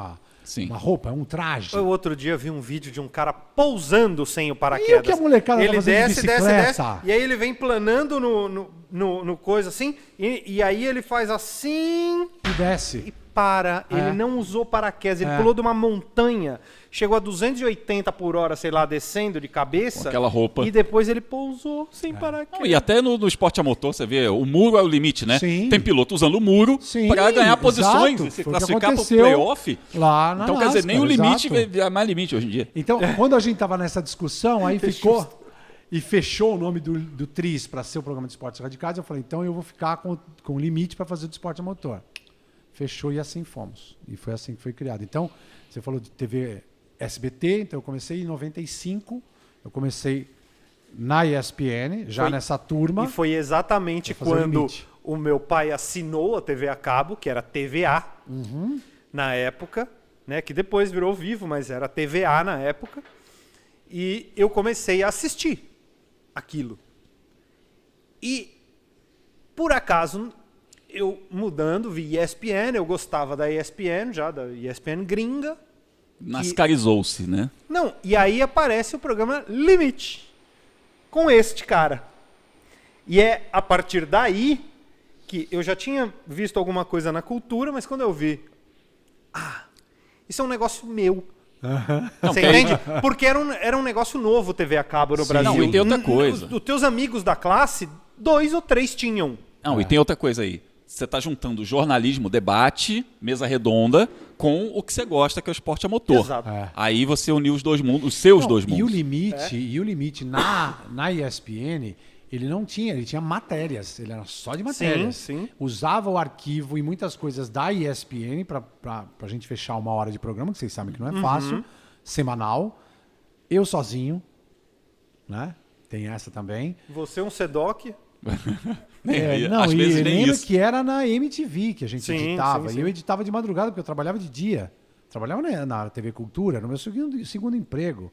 Sim. uma roupa, um traje. Eu outro dia vi um vídeo de um cara pousando sem o E paraquedas. o que a molecada tá Ele fazendo de desce, desce, desce, bicicleta? e aí ele vem planando no coisa assim, e aí ele faz assim E desce. e para. É. Ele não usou paraquedas, ele É. pulou de uma montanha, chegou a 280 por hora, sei lá, descendo de cabeça. Com aquela roupa. E depois ele pousou sem Não, paraquedas. e até no esporte a motor, você vê, o muro é o limite, né? Sim. Tem piloto usando o muro Sim, para ganhar posições exato. e se Foi o que classificar para o aconteceu playoff. lá na Então, quer dizer, nem o NASCAR, limite exato. é mais limite hoje em dia. Então, quando a gente estava nessa discussão, aí ficou e fechou o nome do Tris para ser o programa de esportes radicais, eu falei, então eu vou ficar com o limite para fazer do esporte a motor. Fechou e assim fomos. E foi assim que foi criado. Então, você falou de TV SBT, então eu comecei em 95, eu comecei na ESPN, já Foi- nessa turma. E foi exatamente Pra fazer o quando limite. o meu pai assinou a TV a cabo, que era TVA na época, né? Que depois virou Vivo, mas era TVA na época. E eu comecei a assistir aquilo. E, por acaso, eu mudando, vi ESPN, eu gostava da ESPN, já da ESPN gringa. Nascarizou-se, né? Não, e aí aparece o programa Limite com este cara. E é a partir daí que eu já tinha visto alguma coisa na cultura, mas quando eu vi, isso é um negócio meu. Não, Você que aí- entende? Porque era um negócio novo TV a cabo no Sim. Brasil. Não, e tem outra coisa. Os teus amigos da classe, 2 ou 3 tinham. Não, e tem outra coisa aí. Você está juntando jornalismo, debate, mesa redonda, com o que você gosta, que é o esporte a motor. Exato. É. Aí você uniu os dois mundos, os seus Não, dois e o mundos. limite na ESPN, ele não tinha, ele tinha matérias, ele era só de matérias. sim. Usava o arquivo e muitas coisas da ESPN para a gente fechar 1 hora de programa, que vocês sabem que não é fácil, semanal. Eu sozinho, né? Tem essa também. Você um SEDOC. Não, Às e vezes nem lembra isso. que era na MTV que a gente Sim, editava. sim, E eu sim. editava de madrugada, porque eu trabalhava de dia. Trabalhava na TV Cultura, no meu segundo emprego.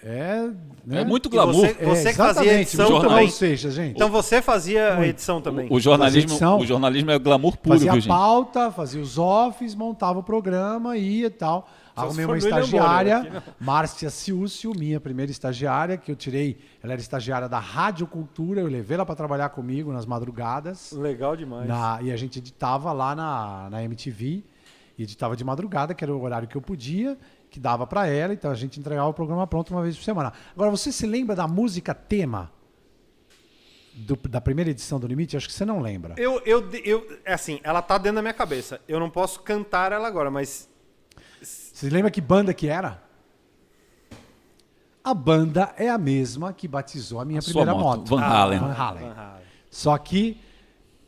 Né? É muito E glamour. você que fazia exatamente, edição jornal. também. Ou seja, gente, Então você fazia a edição também. O jornalismo, edição. o jornalismo é glamour puro, fazia viu, a gente? pauta, fazia os offs, montava o programa, ia e tal. Só Arrumei se uma for no William estagiária, Bonner aqui, Márcia Silcio, minha primeira estagiária, que eu tirei. Ela era estagiária da Rádio Cultura, eu levei ela para trabalhar comigo nas madrugadas. Legal demais. E a gente editava lá na MTV, e editava de madrugada, que era o horário que eu podia, que dava para ela, então a gente entregava o programa pronto uma vez por semana. Agora, você se lembra da música tema da primeira edição do Limite? Acho que você não lembra. Assim, ela tá dentro da minha cabeça. Eu não posso cantar ela agora, mas Você lembra que banda que era? A banda é a mesma que batizou a minha A sua primeira moto, moto. Van Halen. Van Halen. Só que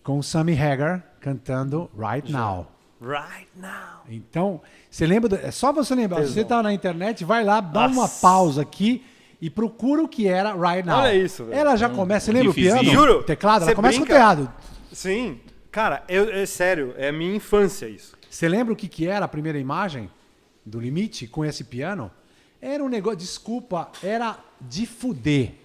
com o Sammy Hagar cantando Right Now. Right Now. Então, você lembra? É só você lembrar. Se Tesão. você tá na internet, vai lá, dá uma Nossa. pausa aqui e procura o que era Right Now. Olha isso, velho. Ela já começa. Você lembra o riffzinho. piano? Juro. O teclado? Ela Você começa brinca? com o teado. Sim. Cara, é sério, é a minha infância isso. Você lembra o que era a primeira imagem do Limite com esse piano? Era um negócio, desculpa, era de fuder.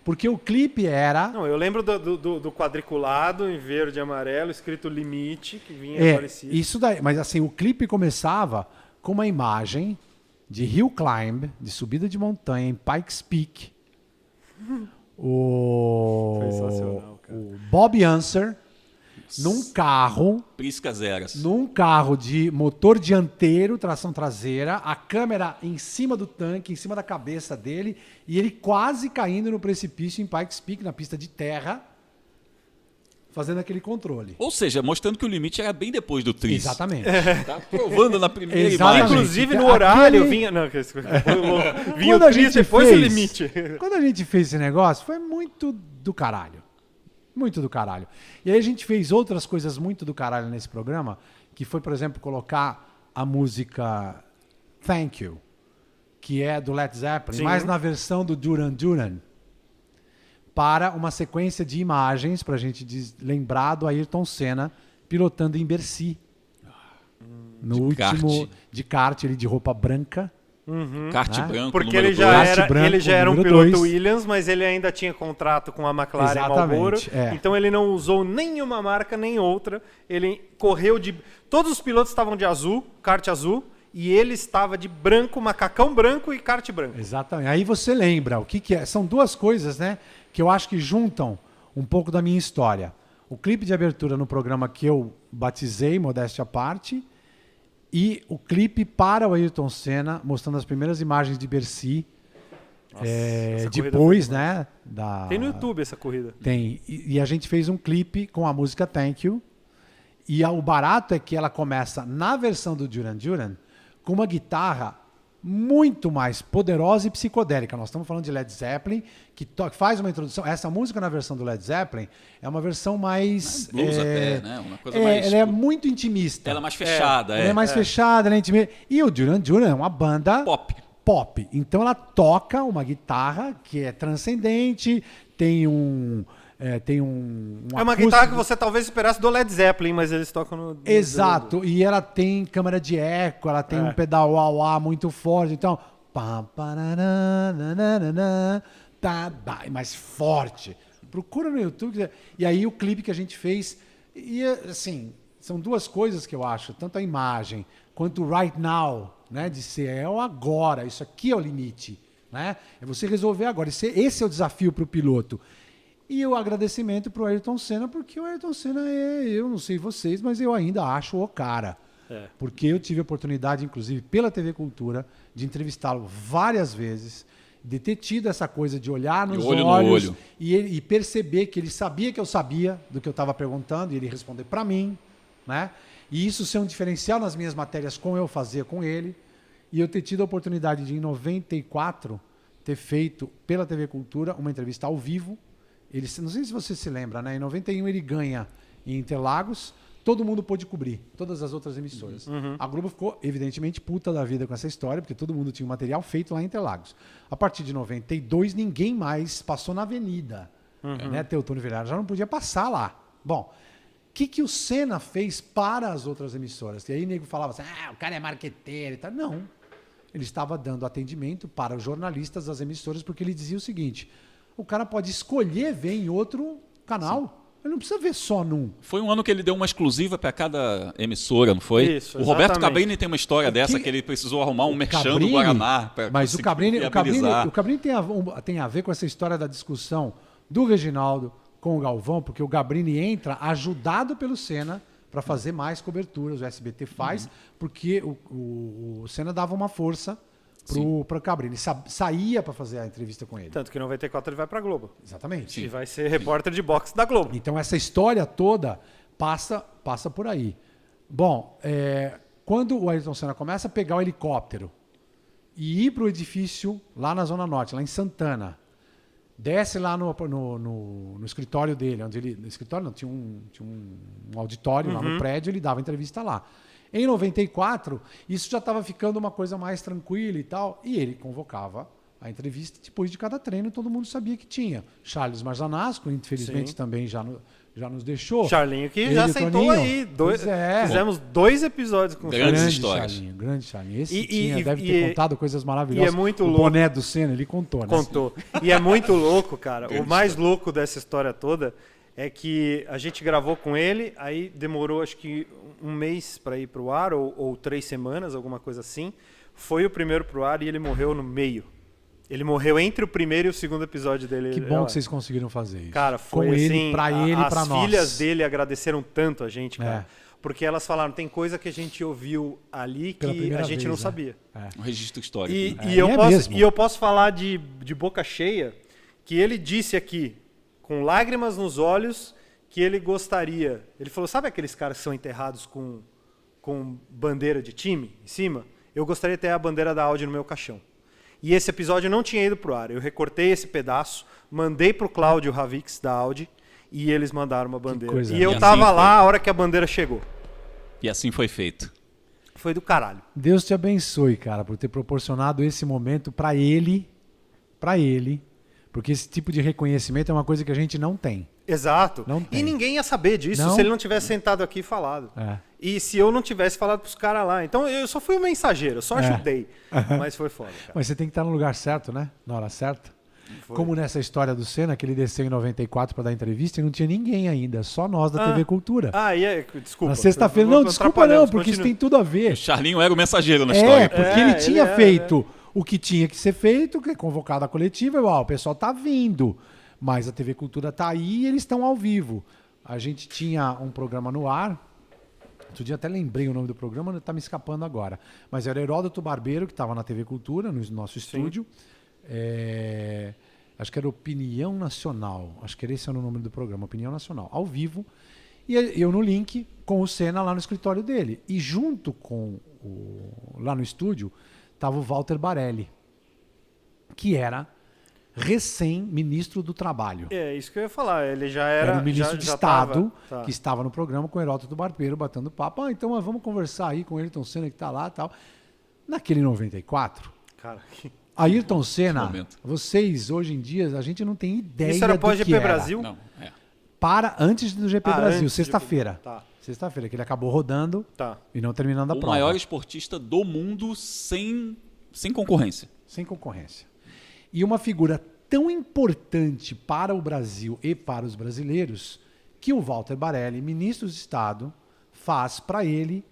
Porque o clipe era... Não, eu lembro do quadriculado em verde e amarelo, escrito Limite, que vinha parecido. Isso daí. Mas assim, o clipe começava com uma imagem de hill climb, de subida de montanha em Pikes Peak. Sensacional, cara. O Bob Unser num carro Priscas eras. num carro de motor dianteiro, tração traseira, a câmera em cima do tanque, em cima da cabeça dele, e ele quase caindo no precipício em Pikes Peak, na pista de terra, fazendo aquele controle. Ou seja, mostrando que o limite era bem depois do Tris. Exatamente. Tá provando na primeira Exatamente. imagem. Inclusive no horário Aquele- vinha... Não, vinha Quando o a Tris gente depois fez- o Limite. Quando a gente fez esse negócio, foi muito do caralho. Muito do caralho. E aí a gente fez outras coisas muito do caralho nesse programa, que foi, por exemplo, colocar a música Thank You, que é do Led Zeppelin, Sim. mas na versão do Duran Duran, para uma sequência de imagens, para a gente lembrar do Ayrton Senna pilotando em Bercy. No De último, kart. de kart, ele de roupa branca. Kart Ah, branco, Porque número ele já, dois. Kart branco, ele já era um número piloto 2. Williams, mas ele ainda tinha contrato com a McLaren Exatamente, Marlboro. é. Então ele não usou nenhuma marca, nem outra. Ele correu de... Todos os pilotos estavam de azul, kart azul, e ele estava de branco, macacão branco e kart branco. Exatamente. Aí você lembra o que é. São duas coisas, né, que eu acho que juntam um pouco da minha história. O clipe de abertura no programa que eu batizei, Modéstia à Parte, e o clipe para o Ayrton Senna, mostrando as primeiras imagens de Bercy. essa corrida Depois, foi né? Tem no YouTube essa corrida. Tem. E a gente fez um clipe com a música Thank You. E o barato é que ela começa na versão do Duran Duran com uma guitarra muito mais poderosa e psicodélica. Nós estamos falando de Led Zeppelin, que faz uma introdução. Essa música na versão do Led Zeppelin é uma versão mais... Blues até, né? Uma coisa mais... Ela é muito intimista. Ela é mais fechada, Ela é mais fechada, ela é intimista. E o Duran Duran é uma banda... Pop. Então ela toca uma guitarra que é transcendente, tem um É uma acústico- guitarra que você talvez esperasse do Led Zeppelin, mas eles tocam no... Exato, e ela tem câmara de eco, ela tem um pedal wah-wah muito forte, então... pam, parará, nananana, tá, é mais forte. Procura no YouTube. E aí o clipe que a gente fez, e assim, são duas coisas que eu acho, tanto a imagem quanto o right now, né, de ser é o agora, isso aqui é o limite, né? É você resolver agora. Esse é o desafio para o piloto. E o agradecimento para o Ayrton Senna, porque o Ayrton Senna eu não sei vocês, mas eu ainda acho o cara. Porque eu tive a oportunidade, inclusive pela TV Cultura, de entrevistá-lo várias vezes, de ter tido essa coisa de olhar nos olho no olhos olho. e perceber que ele sabia que eu sabia do que eu estava perguntando e ele responder para mim, né? E isso ser um diferencial nas minhas matérias como eu fazia com ele. E eu ter tido a oportunidade de, em 94, ter feito pela TV Cultura uma entrevista ao vivo. Ele, não sei se você se lembra, né? Em 91 ele ganha em Interlagos, todo mundo pôde cobrir, todas as outras emissoras. A Globo ficou, evidentemente, puta da vida com essa história, porque todo mundo tinha um material feito lá em Interlagos. A partir de 92, ninguém mais passou na Avenida. Né? Teotônio Vilela já não podia passar lá. Bom, o que o Senna fez para as outras emissoras? E aí o nego falava assim, o cara é marqueteiro e tal. Não. Ele estava dando atendimento para os jornalistas das emissoras, porque ele dizia o seguinte, o cara pode escolher ver em outro canal. Sim. Ele não precisa ver só num. Foi um ano que ele deu uma exclusiva para cada emissora, não foi? Isso, o Roberto exatamente. Cabrini tem uma história dessa, que ele precisou arrumar um merchan do Guaraná. Mas o Cabrini tem a ver com essa história da discussão do Reginaldo com o Galvão, porque o Cabrini entra ajudado pelo Senna para fazer mais coberturas. O SBT faz, porque o Senna dava uma força para o Cabrini. Saía para fazer a entrevista com ele. Tanto que em 94 ele vai para a Globo. Exatamente. E vai ser repórter de boxe da Globo. Então essa história toda passa por aí. Bom, quando o Ayrton Senna começa a pegar o helicóptero e ir para o edifício lá na Zona Norte, lá em Santana, desce lá no escritório dele, onde ele... No escritório não, tinha um auditório lá no prédio, ele dava entrevista lá. Em 94, isso já estava ficando uma coisa mais tranquila e tal, e ele convocava a entrevista depois de cada treino, todo mundo sabia que tinha. Charles Marzanasco, infelizmente também já já nos deixou. Charlinho que Ele já e o sentou Toninho. aí. Pois é. Fizemos 2 episódios com o Grandes Charlinho. histórias. Grande Charlinho. Esse E- deve e- ter contado coisas maravilhosas. e é muito o louco. boné do Senna, ele contou, né? Contou. E é muito louco, cara. Grande O mais louco dessa história toda é que a gente gravou com ele, aí demorou acho que um mês para ir pro ar, ou 3 semanas, alguma coisa assim. Foi o primeiro pro ar e ele morreu no meio. Ele morreu entre o primeiro e o segundo episódio dele. Que bom que vocês conseguiram fazer isso. Cara, foi com assim, ele, pra ele e pra as nós. filhas dele agradeceram tanto a gente, cara. É. Porque elas falaram, tem coisa que a gente ouviu ali Pela que primeira a gente vez, não né? sabia. Um registro histórico. E, né? e eu é posso, mesmo. e eu posso falar de boca cheia que ele disse aqui, com lágrimas nos olhos, que ele gostaria. Ele falou: sabe aqueles caras que são enterrados com bandeira de time em cima? Eu gostaria de ter a bandeira da Audi no meu caixão. E esse episódio não tinha ido pro ar. Eu recortei esse pedaço, mandei pro Cláudio Ravix da Audi e eles mandaram uma bandeira. coisa E eu linda. tava E assim lá a hora que a bandeira chegou. E assim foi feito. Foi do caralho. Deus te abençoe, cara, por ter proporcionado esse momento pra ele, porque esse tipo de reconhecimento é uma coisa que a gente não tem. Exato. Não tem. E ninguém ia saber disso Não. se ele não tivesse sentado aqui e falado. É. E se eu não tivesse falado pros caras lá. Então eu só fui o mensageiro, eu só ajudei. Mas foi foda, cara. Mas você tem que estar no lugar certo, né? Na hora certa. Foi. Como nessa história do Senna, que ele desceu em 94 para dar entrevista e não tinha ninguém ainda, só nós da TV Cultura. Desculpa. Na sexta-feira. Eu- Não, desculpa não, porque isso tem tudo a O ver. Charlinho era o mensageiro na É, história. porque É, ele ele tinha era, feito o que tinha que ser feito, que é convocado a coletiva, e, o pessoal tá vindo, mas a TV Cultura tá aí e eles estão ao vivo. A gente tinha um programa no ar, outro dia até lembrei o nome do programa, tá me escapando agora, mas era Heródoto Barbeiro, que estava na TV Cultura, no nosso estúdio. Acho que era Opinião Nacional, acho que esse era o nome do programa, Opinião Nacional, ao vivo, e eu no link com o Senna lá no escritório dele. E junto com lá no estúdio estava o Walter Barelli, que era recém-ministro do Trabalho. É, isso que eu ia falar. Ele já Era era. o ministro já, de já Estado tava, que estava no programa com o Heródoto Barbeiro batendo papo. Então vamos conversar aí com o Ayrton Senna que está lá e tal. Naquele 94, Cara, Ayrton Senna, momento. vocês hoje em dia, a gente não tem ideia isso era do que pós-GP era. Brasil? Não, é. Antes do GP Ah, Brasil, antes do sexta-feira. GP. Tá. Sexta-feira, que ele acabou rodando Tá. e não terminando a O prova. maior esportista do mundo sem concorrência. Sem concorrência. E uma figura tão importante para o Brasil e para os brasileiros que o Walter Barelli, ministro de Estado, faz para ele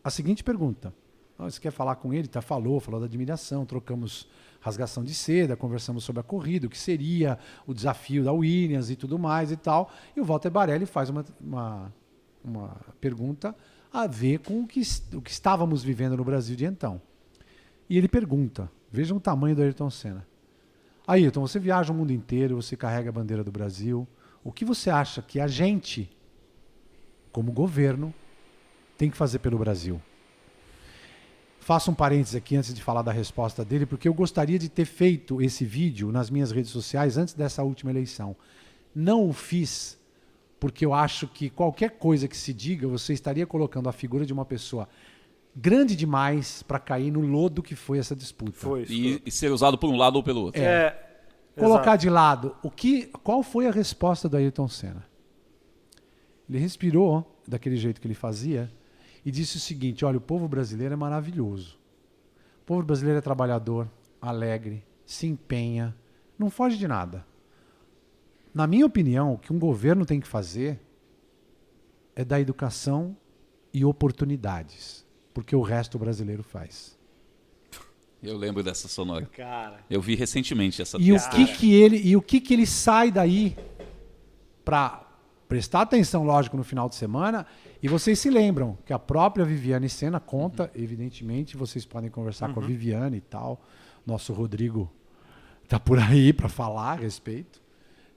a seguinte pergunta. Você quer falar com ele? Falou da admiração, trocamos rasgação de seda, conversamos sobre a corrida, o que seria o desafio da Williams e tudo mais e tal. E o Walter Barelli faz uma pergunta a ver com o que estávamos vivendo no Brasil de então. E ele pergunta, vejam o tamanho do Ayrton Senna. Ayrton, você viaja o mundo inteiro, você carrega a bandeira do Brasil. O que você acha que a gente, como governo, tem que fazer pelo Brasil? Faço um parênteses aqui antes de falar da resposta dele, porque eu gostaria de ter feito esse vídeo nas minhas redes sociais antes dessa última eleição. Não o fiz porque eu acho que qualquer coisa que se diga, você estaria colocando a figura de uma pessoa grande demais para cair no lodo que foi essa disputa. Foi isso. E ser usado por um lado ou pelo outro. Colocar exato. de lado qual foi a resposta do Ayrton Senna? Ele respirou daquele jeito que ele fazia e disse o seguinte: olha, o povo brasileiro é maravilhoso. O povo brasileiro é trabalhador, alegre, se empenha, não foge de nada. Na minha opinião, o que um governo tem que fazer é dar educação e oportunidades, porque o resto o brasileiro faz. Eu lembro dessa sonora. Cara. Eu vi recentemente essa E o textura. que ele sai daí para prestar atenção, lógico, no final de semana. E vocês se lembram que a própria Viviane Senna conta, evidentemente, vocês podem conversar com a Viviane e tal. Nosso Rodrigo tá por aí para falar a respeito.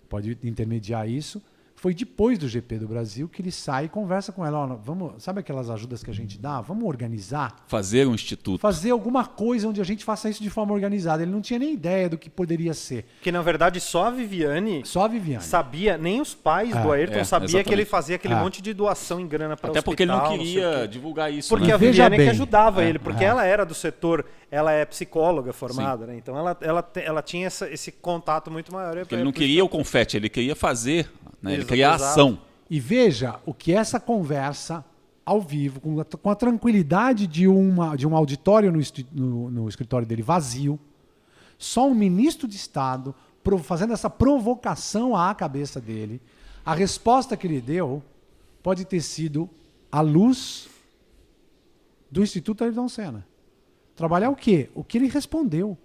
Pode intermediar isso. Foi depois do GP do Brasil que ele sai e conversa com ela. Ó, vamos, sabe aquelas ajudas que a gente dá? Vamos organizar? Fazer um instituto. Fazer alguma coisa onde a gente faça isso de forma organizada. Ele não tinha nem ideia do que poderia ser. Que na verdade só a Viviane Só a Viviane. sabia, nem os pais do Ayrton sabiam exatamente. que ele fazia aquele monte de doação em grana para Até hospital. porque ele não sei o queria quê. divulgar isso. Porque né? a Veja Viviane é que bem. ajudava ele, porque ela era do setor, ela é psicóloga formada, né? Então ela tinha esse contato muito maior. Porque ele não queria o confete, ele queria fazer, né? Ele Exato, queria a exato. ação. E veja o que essa conversa ao vivo, com a tranquilidade de um auditório no escritório dele vazio, só um ministro de Estado fazendo essa provocação à cabeça dele, a resposta que ele deu pode ter sido a luz do Instituto Ayrton Senna. Trabalhar o quê? O que ele respondeu.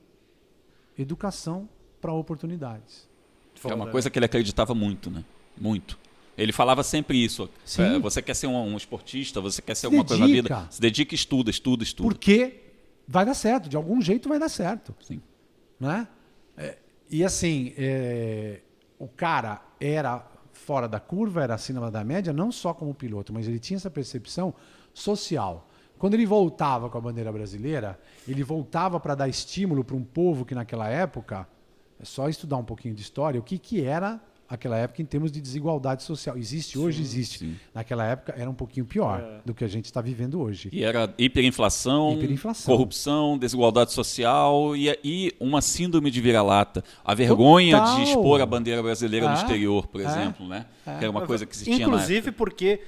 Educação para oportunidades. É uma coisa que ele acreditava muito, né? Muito. Ele falava sempre isso. Sim. Você quer ser um esportista, você quer ser alguma coisa na vida, se dedica e estuda. Porque vai dar certo, de algum jeito vai dar certo. Sim. Né? E assim, o cara era fora da curva, era acima da média, não só como piloto, mas ele tinha essa percepção social. Quando ele voltava com a bandeira brasileira, ele voltava para dar estímulo para um povo que naquela época, é só estudar um pouquinho de história, o que era aquela época em termos de desigualdade social. Existe hoje, existe. Sim. Naquela época era um pouquinho pior do que a gente está vivendo hoje. E era hiperinflação, corrupção, desigualdade social e uma síndrome de vira-lata. A vergonha de expor a bandeira brasileira no exterior, por exemplo, né? Que era uma coisa que se tinha na Inclusive porque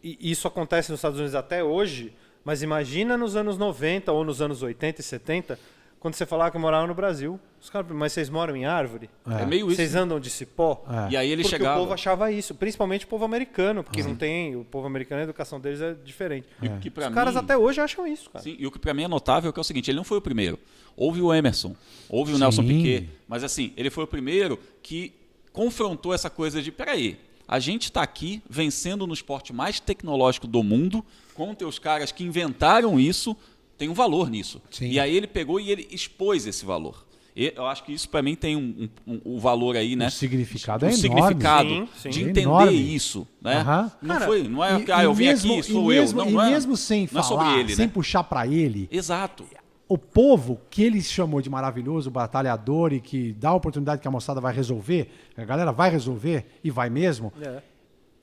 isso acontece nos Estados Unidos até hoje, mas imagina nos anos 90 ou nos anos 80 e 70, quando você falava que morava no Brasil. Os caras, mas vocês moram em árvore? É meio isso. Vocês andam de cipó? E aí ele porque chegava... o povo achava isso, principalmente o povo americano, porque não tem... O povo americano, a educação deles é diferente. Os caras até hoje acham isso, cara. Sim, e o que para mim é notável é o seguinte, ele não foi o primeiro. Houve o Emerson, houve o Nelson Piquet, mas assim, ele foi o primeiro que confrontou essa coisa de, peraí, a gente está aqui vencendo no esporte mais tecnológico do mundo, contra os caras que inventaram isso, tem um valor nisso. Sim. E aí ele pegou e ele expôs esse valor. Eu acho que isso para mim tem um valor aí, né? O significado é enorme. Significado de entender enorme. isso, né? Não Eu vim aqui, sou eu. Não é, mesmo sem falar, sobre ele, sem né? puxar para ele. Exato. O povo que ele chamou de maravilhoso, batalhador e que dá a oportunidade que a moçada vai resolver, a galera vai resolver e vai mesmo.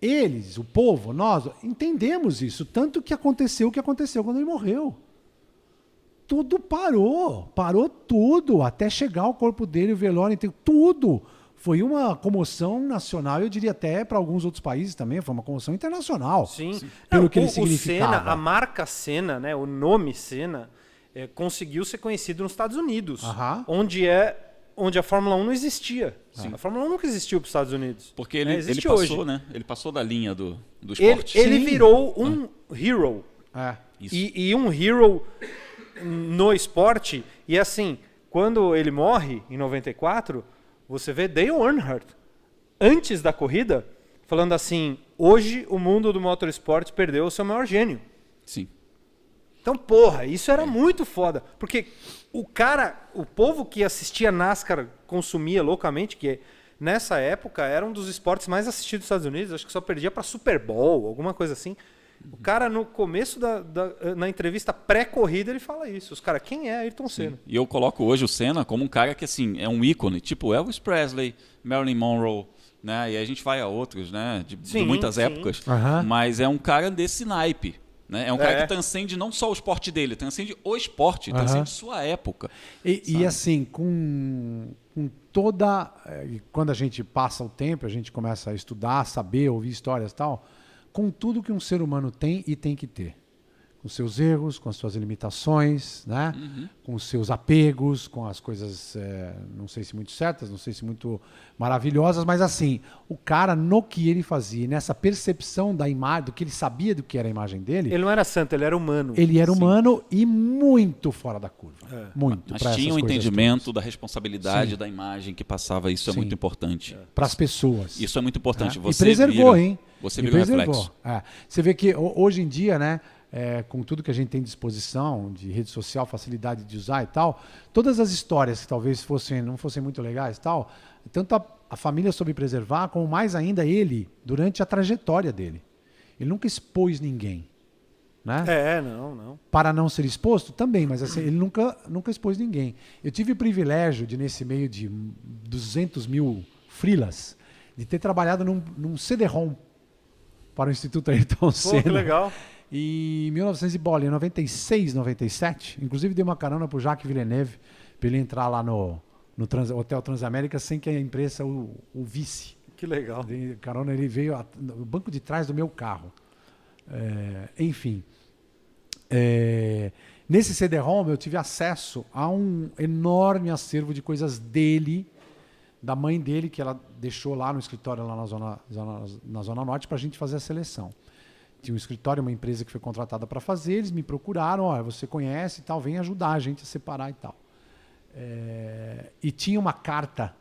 Eles, o povo, nós entendemos isso, tanto que aconteceu o que aconteceu quando ele morreu. Tudo parou tudo, até chegar o corpo dele, o velório, tudo. Foi uma comoção nacional, eu diria até para alguns outros países também, foi uma comoção internacional. Sim. Pelo que ele significava. Senna, a marca Senna, né, o nome Senna, conseguiu ser conhecido nos Estados Unidos, onde a Fórmula 1 não existia. Sim. A Fórmula 1 nunca existiu para os Estados Unidos. Porque ele passou, hoje. Né? Ele passou da linha do esporte. Ele virou um hero. Isso. E um hero no esporte. E assim, quando ele morre, em 94, você vê Dale Earnhardt, antes da corrida, falando assim, hoje o mundo do motorsport perdeu o seu maior gênio. Sim. Então, porra, isso era muito foda. Porque o povo que assistia NASCAR consumia loucamente, que nessa época era um dos esportes mais assistidos dos Estados Unidos, acho que só perdia para Super Bowl, alguma coisa assim. O cara, no começo na entrevista pré-corrida, ele fala isso. Os caras, quem é Ayrton Senna? E eu coloco hoje o Senna como um cara que assim, é um ícone, tipo Elvis Presley, Marilyn Monroe, né? E aí a gente vai a outros, né? De muitas épocas. Mas é um cara desse naipe. Né? É um cara que transcende não só o esporte dele, transcende o esporte, transcende sua época. E assim, com toda... Quando a gente passa o tempo, a gente começa a estudar, saber, ouvir histórias e tal, com tudo que um ser humano tem e tem que ter. Com seus erros, com as suas limitações, né? Com os seus apegos, com as coisas, não sei se muito certas, não sei se muito maravilhosas, mas assim, o cara, no que ele fazia, nessa percepção da imagem, do que ele sabia do que era a imagem dele... Ele não era santo, ele era humano. Ele era humano e muito fora da curva. Muito. Mas tinha um entendimento da responsabilidade da imagem que passava, isso é muito importante. Para as pessoas. Isso é muito importante. Você e preservou, hein? Você vira reflexo. Você vê que hoje em dia, né? Com tudo que a gente tem à disposição, de rede social, facilidade de usar e tal, todas as histórias que talvez não fossem muito legais e tal, tanto a família soube preservar, como mais ainda ele, durante a trajetória dele. Ele nunca expôs ninguém. Né? Não. Para não ser exposto, também, mas assim, ele nunca expôs ninguém. Eu tive o privilégio de, nesse meio de 200 mil freelas, de ter trabalhado num CD-ROM para o Instituto Ayrton Senna. Pô, que legal. E em 1996, 97, inclusive dei uma carona pro Jacques Villeneuve para ele entrar lá no Hotel Transamérica sem que a imprensa o visse. Que legal. Dei carona, ele veio no banco de trás do meu carro. Enfim. Nesse CD-ROM eu tive acesso a um enorme acervo de coisas dele, da mãe dele, que ela deixou lá no escritório, lá na Zona Norte, para a gente fazer a seleção. Tinha um escritório, uma empresa que foi contratada para fazer, eles me procuraram, olha, você conhece e tal, vem ajudar a gente a separar e tal. E tinha uma carta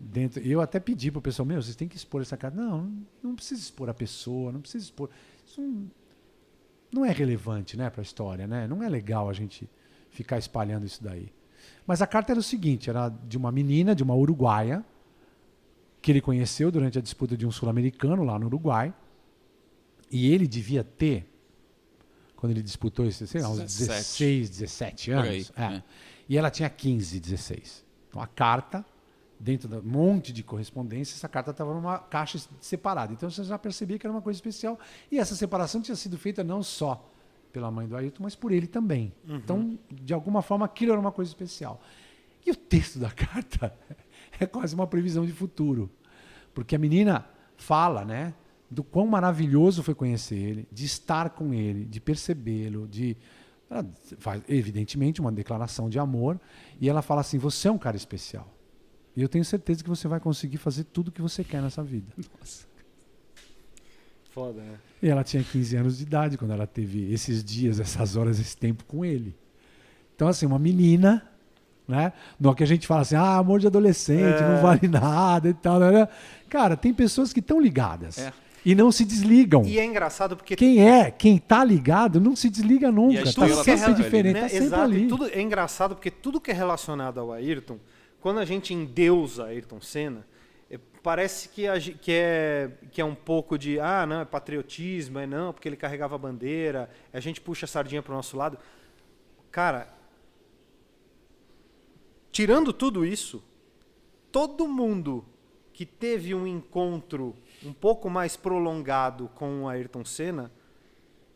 dentro. Eu até pedi para o pessoal, vocês têm que expor essa carta. Não precisa expor a pessoa, não precisa expor. Isso não é relevante, né, para a história, né? Não é legal a gente ficar espalhando isso daí. Mas a carta era o seguinte, era de uma menina, de uma uruguaia, que ele conheceu durante a disputa de um sul-americano lá no Uruguai. E ele devia ter, quando ele disputou isso, sei lá, uns 16, 17 anos. E ela tinha 15, 16. Então a carta, dentro de um monte de correspondência, essa carta estava numa caixa separada. Então você já percebia que era uma coisa especial. E essa separação tinha sido feita não só pela mãe do Ayrton, mas por ele também. Então, de alguma forma, aquilo era uma coisa especial. E o texto da carta é quase uma previsão de futuro. Porque a menina fala, né, do quão maravilhoso foi conhecer ele, de estar com ele, de percebê-lo, ela faz, evidentemente, uma declaração de amor, e ela fala assim, você é um cara especial. E eu tenho certeza que você vai conseguir fazer tudo o que você quer nessa vida. Nossa. Foda, né? E ela tinha 15 anos de idade quando ela teve esses dias, essas horas, esse tempo com ele. Então, assim, uma menina, né? No que a gente fala assim, amor de adolescente, não vale nada e tal. Né? Cara, tem pessoas que estão ligadas. E não se desligam. E é engraçado porque... Quem tá ligado não se desliga nunca. Tá sempre diferente, né? tá sempre Exato. ali. É engraçado porque tudo que é relacionado ao Ayrton, quando a gente endeusa Ayrton Senna, parece que é um pouco de, não, é patriotismo, não, porque ele carregava a bandeira, a gente puxa a sardinha pro nosso lado. Cara, tirando tudo isso, todo mundo que teve um encontro um pouco mais prolongado com o Ayrton Senna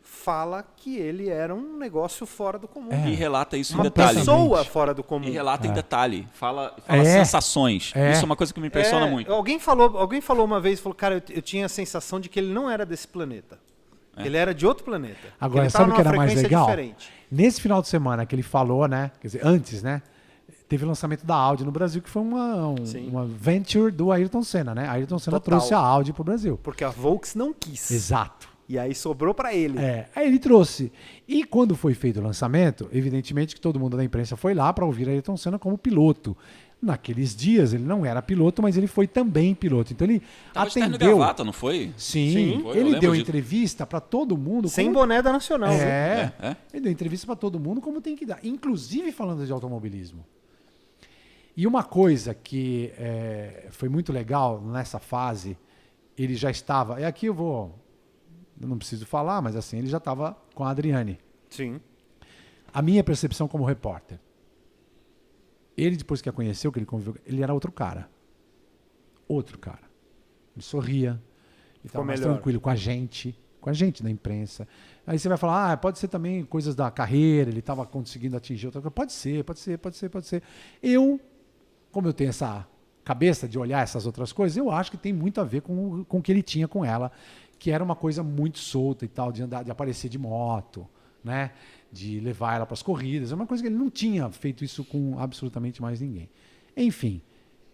fala que ele era um negócio fora do comum. E relata isso em Uma detalhe. pessoa fora do comum. E relata em detalhe. Fala sensações. Isso é uma coisa que me impressiona muito. Alguém falou uma vez, cara, eu tinha a sensação de que ele não era desse planeta. Ele era de outro planeta. Agora, ele sabe o que era mais frequência legal? Diferente. Nesse final de semana que ele falou, né? Quer dizer, antes, né? Teve o lançamento da Audi no Brasil, que foi uma venture do Ayrton Senna, né? A Ayrton Senna trouxe a Audi pro Brasil. Porque a Volks não quis. Exato. E aí sobrou para ele. Aí ele trouxe. E quando foi feito o lançamento, evidentemente que todo mundo da imprensa foi lá para ouvir a Ayrton Senna como piloto. Naqueles dias ele não era piloto, mas ele foi também piloto. Então ele atendeu. De gravata, não foi? Sim. Foi, ele deu entrevista para todo mundo. Sem boné da Nacional. Ele deu entrevista para todo mundo como tem que dar. Inclusive falando de automobilismo. E uma coisa que foi muito legal nessa fase, ele já estava... E aqui eu não preciso falar, mas assim, ele já estava com a Adriane. Sim. A minha percepção como repórter. Ele, depois que a conheceu, que ele conviveu, ele era outro cara. Outro cara. Ele sorria. Ele estava mais tranquilo com a gente da imprensa. Aí você vai falar, pode ser também coisas da carreira, ele estava conseguindo atingir outra coisa. Pode ser. Como eu tenho essa cabeça de olhar essas outras coisas, eu acho que tem muito a ver com o que ele tinha com ela, que era uma coisa muito solta e tal, de andar, de aparecer de moto, né? De levar ela para as corridas. É uma coisa que ele não tinha feito isso com absolutamente mais ninguém. Enfim,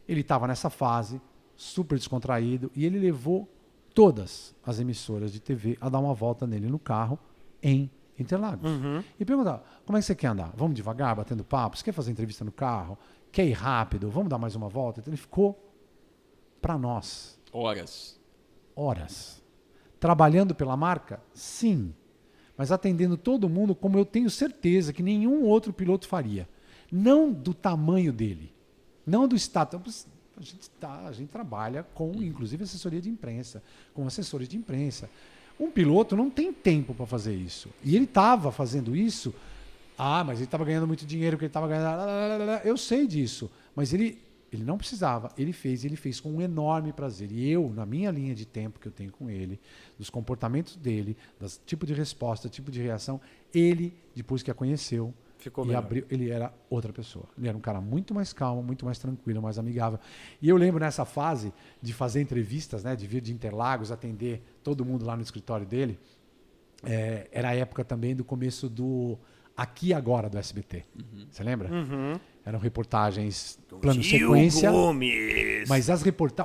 ele estava nessa fase, super descontraído, e ele levou todas as emissoras de TV a dar uma volta nele no carro em Interlagos. E perguntava, como é que você quer andar? Vamos devagar, batendo papo? Você quer fazer entrevista no carro? Quer ir rápido? Vamos dar mais uma volta? Então ele ficou para nós. Horas. Trabalhando pela marca? Sim. Mas atendendo todo mundo como eu tenho certeza que nenhum outro piloto faria. Não do tamanho dele. Não do status. A gente trabalha com, inclusive, assessoria de imprensa. Com assessores de imprensa. Um piloto não tem tempo para fazer isso. E ele estava fazendo isso... mas ele estava ganhando muito dinheiro, porque ele estava ganhando... Eu sei disso. Mas ele não precisava. Ele fez com um enorme prazer. E eu, na minha linha de tempo que eu tenho com ele, dos comportamentos dele, do tipo de resposta, tipo de reação, ele, depois que a conheceu, Ficou e melhor. abriu, ele era outra pessoa. Ele era um cara muito mais calmo, muito mais tranquilo, mais amigável. E eu lembro nessa fase de fazer entrevistas, né, de vir de Interlagos, atender todo mundo lá no escritório dele. Era a época também do começo do Aqui e Agora do SBT. Você lembra? Eram reportagens plano sequência. Gomes. Mas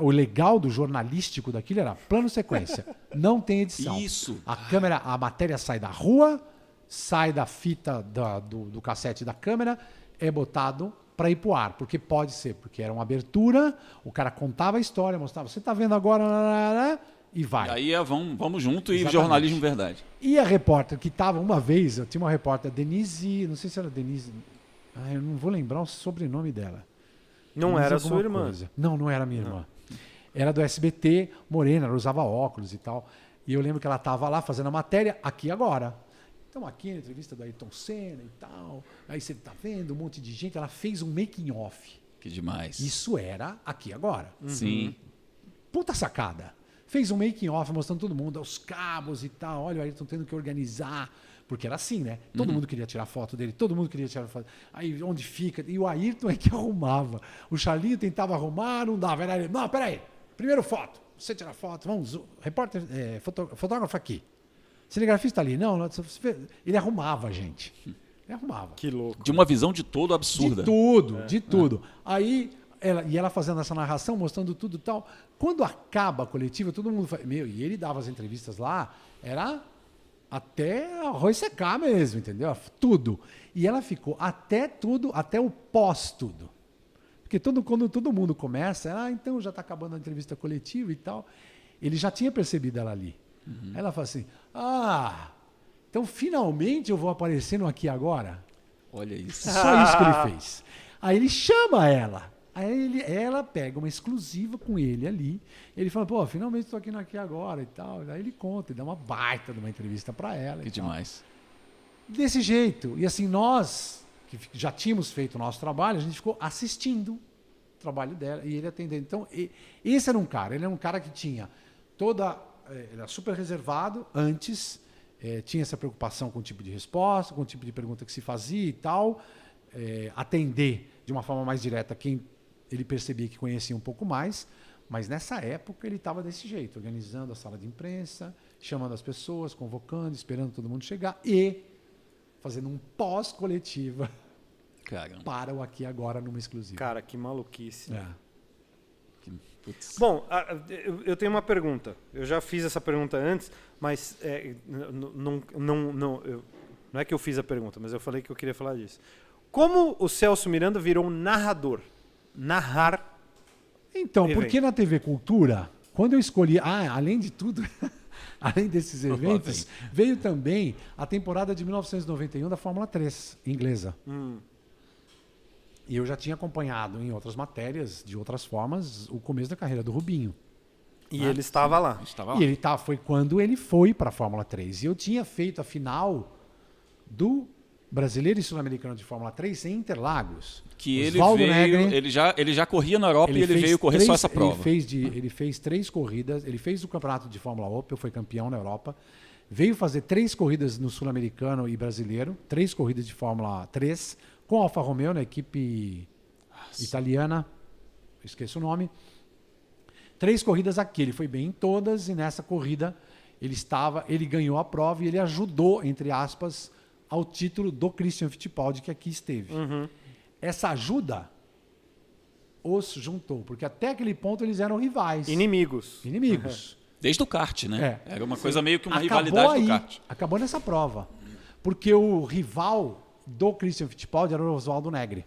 o legal do jornalístico daquilo era plano sequência. Não tem edição. Isso. A matéria sai da rua, sai da fita do cassete da câmera, é botado para ir pro ar. Porque pode ser, porque era uma abertura, o cara contava a história, mostrava, você tá vendo agora, e vai. E aí vamos junto e Exatamente. jornalismo verdade. E a repórter que estava uma vez, eu tinha uma repórter, Denise, não sei se era Denise, eu não vou lembrar o sobrenome dela. Não Denise era alguma sua irmã. coisa. Não era minha irmã. Era do SBT, morena, ela usava óculos e tal. E eu lembro que ela estava lá fazendo a matéria, Aqui e Agora. Então aqui na entrevista do Ayrton Senna e tal, aí você tá vendo um monte de gente, ela fez um making off. Que demais. Isso era Aqui e Agora. Sim. Puta sacada. Fez um making off mostrando todo mundo, os cabos e tal. Olha, o Ayrton tendo que organizar. Porque era assim, né? Todo mundo queria tirar foto dele, todo mundo queria tirar foto. Aí onde fica? E o Ayrton é que arrumava. O Charlinho tentava arrumar, não dava. Era ele, não, peraí. Primeiro foto. Você tira foto, vamos. Repórter, fotógrafo aqui. Cinegrafista ali. Não, ele arrumava a gente. Ele arrumava. Que louco. De uma visão de todo absurda. De tudo. Aí, ela fazendo essa narração, mostrando tudo e tal. Quando acaba a coletiva, todo mundo fala, e ele dava as entrevistas lá, era até arroz secar mesmo, entendeu? Tudo. E ela ficou até o pós-tudo. Porque quando todo mundo começa, então já está acabando a entrevista coletiva e tal. Ele já tinha percebido ela ali. Aí ela fala assim, então finalmente eu vou aparecer no Aqui e Agora? Olha isso. Só isso que ele fez. Aí ele chama ela. Aí ela pega uma exclusiva com ele ali. Ele fala, pô, finalmente estou aqui no Aqui e Agora e tal. Aí ele conta e dá uma baita de uma entrevista para ela. Que demais. Desse jeito. E assim, nós, que já tínhamos feito o nosso trabalho, a gente ficou assistindo o trabalho dela e ele atendendo. Então, esse era um cara. Ele era um cara que tinha ele era super reservado antes, tinha essa preocupação com o tipo de resposta, com o tipo de pergunta que se fazia e tal, atender de uma forma mais direta quem ele percebia que conhecia um pouco mais, mas nessa época ele estava desse jeito, organizando a sala de imprensa, chamando as pessoas, convocando, esperando todo mundo chegar e fazendo um pós-coletiva Caramba. para o Aqui e Agora numa exclusiva. Cara, que maluquice. Putz. Bom, eu tenho uma pergunta. Eu já fiz essa pergunta antes, mas não é que eu fiz a pergunta, mas eu falei que eu queria falar disso. Como o Celso Miranda virou um narrador? Narrar. Então, evento. porque na TV Cultura, quando eu escolhi, além de tudo, além desses eventos, veio também a temporada de 1991 da Fórmula 3 inglesa. E eu já tinha acompanhado em outras matérias, de outras formas, o começo da carreira do Rubinho. E ele estava lá. Estava lá. E foi quando ele foi para a Fórmula 3. E eu tinha feito a final do Brasileiro e Sul-Americano de Fórmula 3 em Interlagos. Que ele Osvaldo veio, Negri, ele já corria na Europa e ele fez veio correr só essa prova. Ele fez 3 corridas, ele fez o campeonato de Fórmula Opel, foi campeão na Europa. Veio fazer 3 corridas no Sul-Americano e Brasileiro, 3 corridas de Fórmula 3, com a Alfa Romeo, na equipe italiana, esqueço o nome. 3 corridas aqui, ele foi bem em todas e nessa corrida ele ganhou a prova e ele ajudou, entre aspas, ao título do Christian Fittipaldi, que aqui esteve. Essa ajuda os juntou, porque até aquele ponto eles eram rivais. Inimigos. Desde o kart, né? Era uma coisa meio que uma Acabou rivalidade do aí, kart. Acabou nessa prova. Porque o rival do Christian Fittipaldi era o Osvaldo Negri.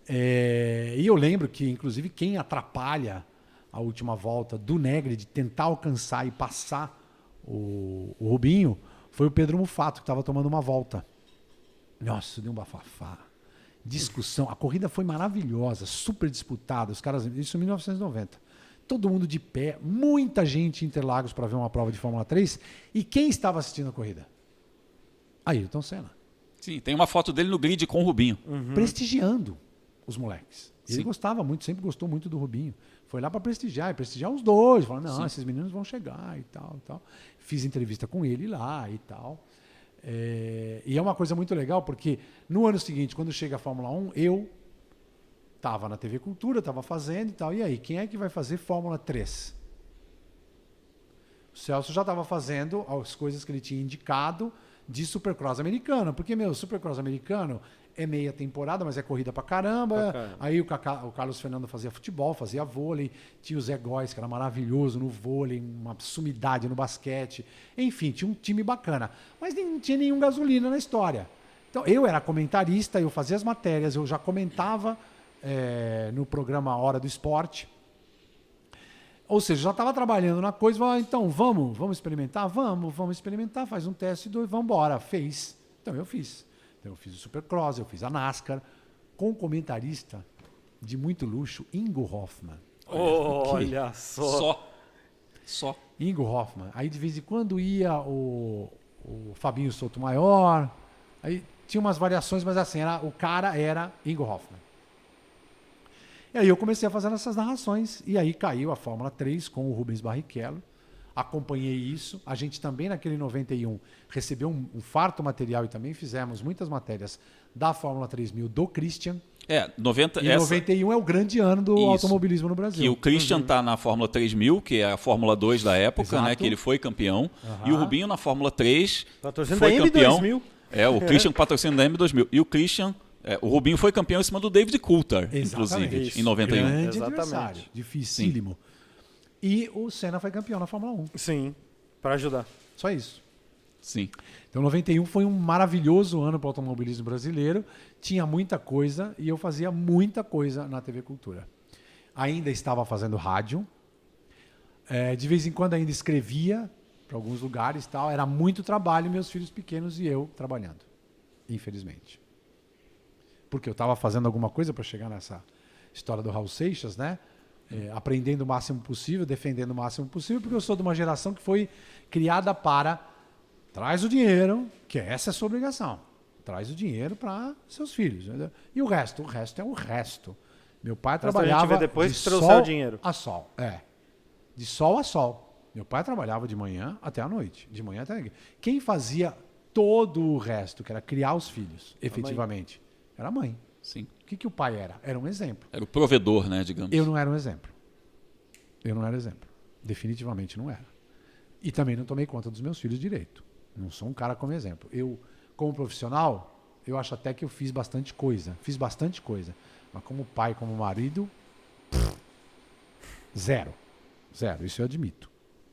E eu lembro que, inclusive, quem atrapalha a última volta do Negri de tentar alcançar e passar o Rubinho foi o Pedro Mufato, que estava tomando uma volta. Nossa, deu um bafafá. Discussão. A corrida foi maravilhosa, super disputada. Os caras, isso em 1990. Todo mundo de pé, muita gente em Interlagos para ver uma prova de Fórmula 3. E quem estava assistindo a corrida? Ayrton Senna. Sim, tem uma foto dele no grid com o Rubinho. Prestigiando os moleques. Ele gostava muito, sempre gostou muito do Rubinho. Foi lá para prestigiar os dois. Falando, não, esses meninos vão chegar e tal, e tal. Fiz entrevista com ele lá e tal. E é uma coisa muito legal, porque no ano seguinte, quando chega a Fórmula 1, eu estava na TV Cultura, estava fazendo e tal. E aí, quem é que vai fazer Fórmula 3? O Celso já estava fazendo as coisas que ele tinha indicado de Supercross americano. Porque, Supercross americano é meia temporada, mas é corrida pra caramba. Aí o Carlos Fernando fazia futebol, fazia vôlei. Tinha o Zé Góes, que era maravilhoso no vôlei, uma sumidade no basquete. Enfim, tinha um time bacana. Mas não tinha nenhum gasolina na história. Então, eu era comentarista, eu fazia as matérias, eu já comentava no programa Hora do Esporte. Ou seja, já estava trabalhando na coisa, falava, então vamos experimentar? Vamos experimentar, faz um teste, vamos embora. Fez. Então eu fiz. Então eu fiz o Supercross, eu fiz a NASCAR, com um comentarista de muito luxo, Ingo Hoffmann. Olha só. Ingo Hoffmann. Aí de vez em quando ia o Fabinho Sotomayor, aí tinha umas variações, mas assim, o cara era Ingo Hoffmann. E aí eu comecei a fazer essas narrações, e aí caiu a Fórmula 3 com o Rubens Barrichello. Acompanhei isso. A gente também, naquele 91, recebeu um farto material e também fizemos muitas matérias da Fórmula 3000 do Christian. 91 é o grande ano do automobilismo no Brasil. Que o Christian está na Fórmula 3000, que é a Fórmula 2 da época, né, que ele foi campeão. E o Rubinho na Fórmula 3 foi campeão. O Christian patrocínio da M2000. E o Christian... o Rubinho foi campeão em cima do David Coulthard, inclusive, em 91. Grande adversário, dificílimo. Sim. E o Senna foi campeão na Fórmula 1. Sim, para ajudar. Só isso. Sim. Então, 91 foi um maravilhoso ano para o automobilismo brasileiro. Tinha muita coisa e eu fazia muita coisa na TV Cultura. Ainda estava fazendo rádio. De vez em quando ainda escrevia para alguns lugares e tal. Era muito trabalho, meus filhos pequenos e eu trabalhando, infelizmente. Porque eu estava fazendo alguma coisa para chegar nessa história do Raul Seixas, né? Aprendendo o máximo possível, defendendo o máximo possível, porque eu sou de uma geração que foi criada para traz o dinheiro, que essa é a sua obrigação. Traz o dinheiro para seus filhos. Entendeu? E o resto é o resto. Meu pai trabalhava depois de que trouxer sol o dinheiro. a sol. De sol a sol. Meu pai trabalhava de manhã até a noite. De manhã até a noite. Quem fazia todo o resto, que era criar os filhos, efetivamente, era a mãe. Sim. O que o pai era? Era um exemplo. Era o provedor, né, digamos. Eu não era um exemplo. Definitivamente não era. E também não tomei conta dos meus filhos direito. Não sou um cara como exemplo. Eu, como profissional, eu acho até que eu fiz bastante coisa. Mas como pai, como marido, zero. Isso eu admito.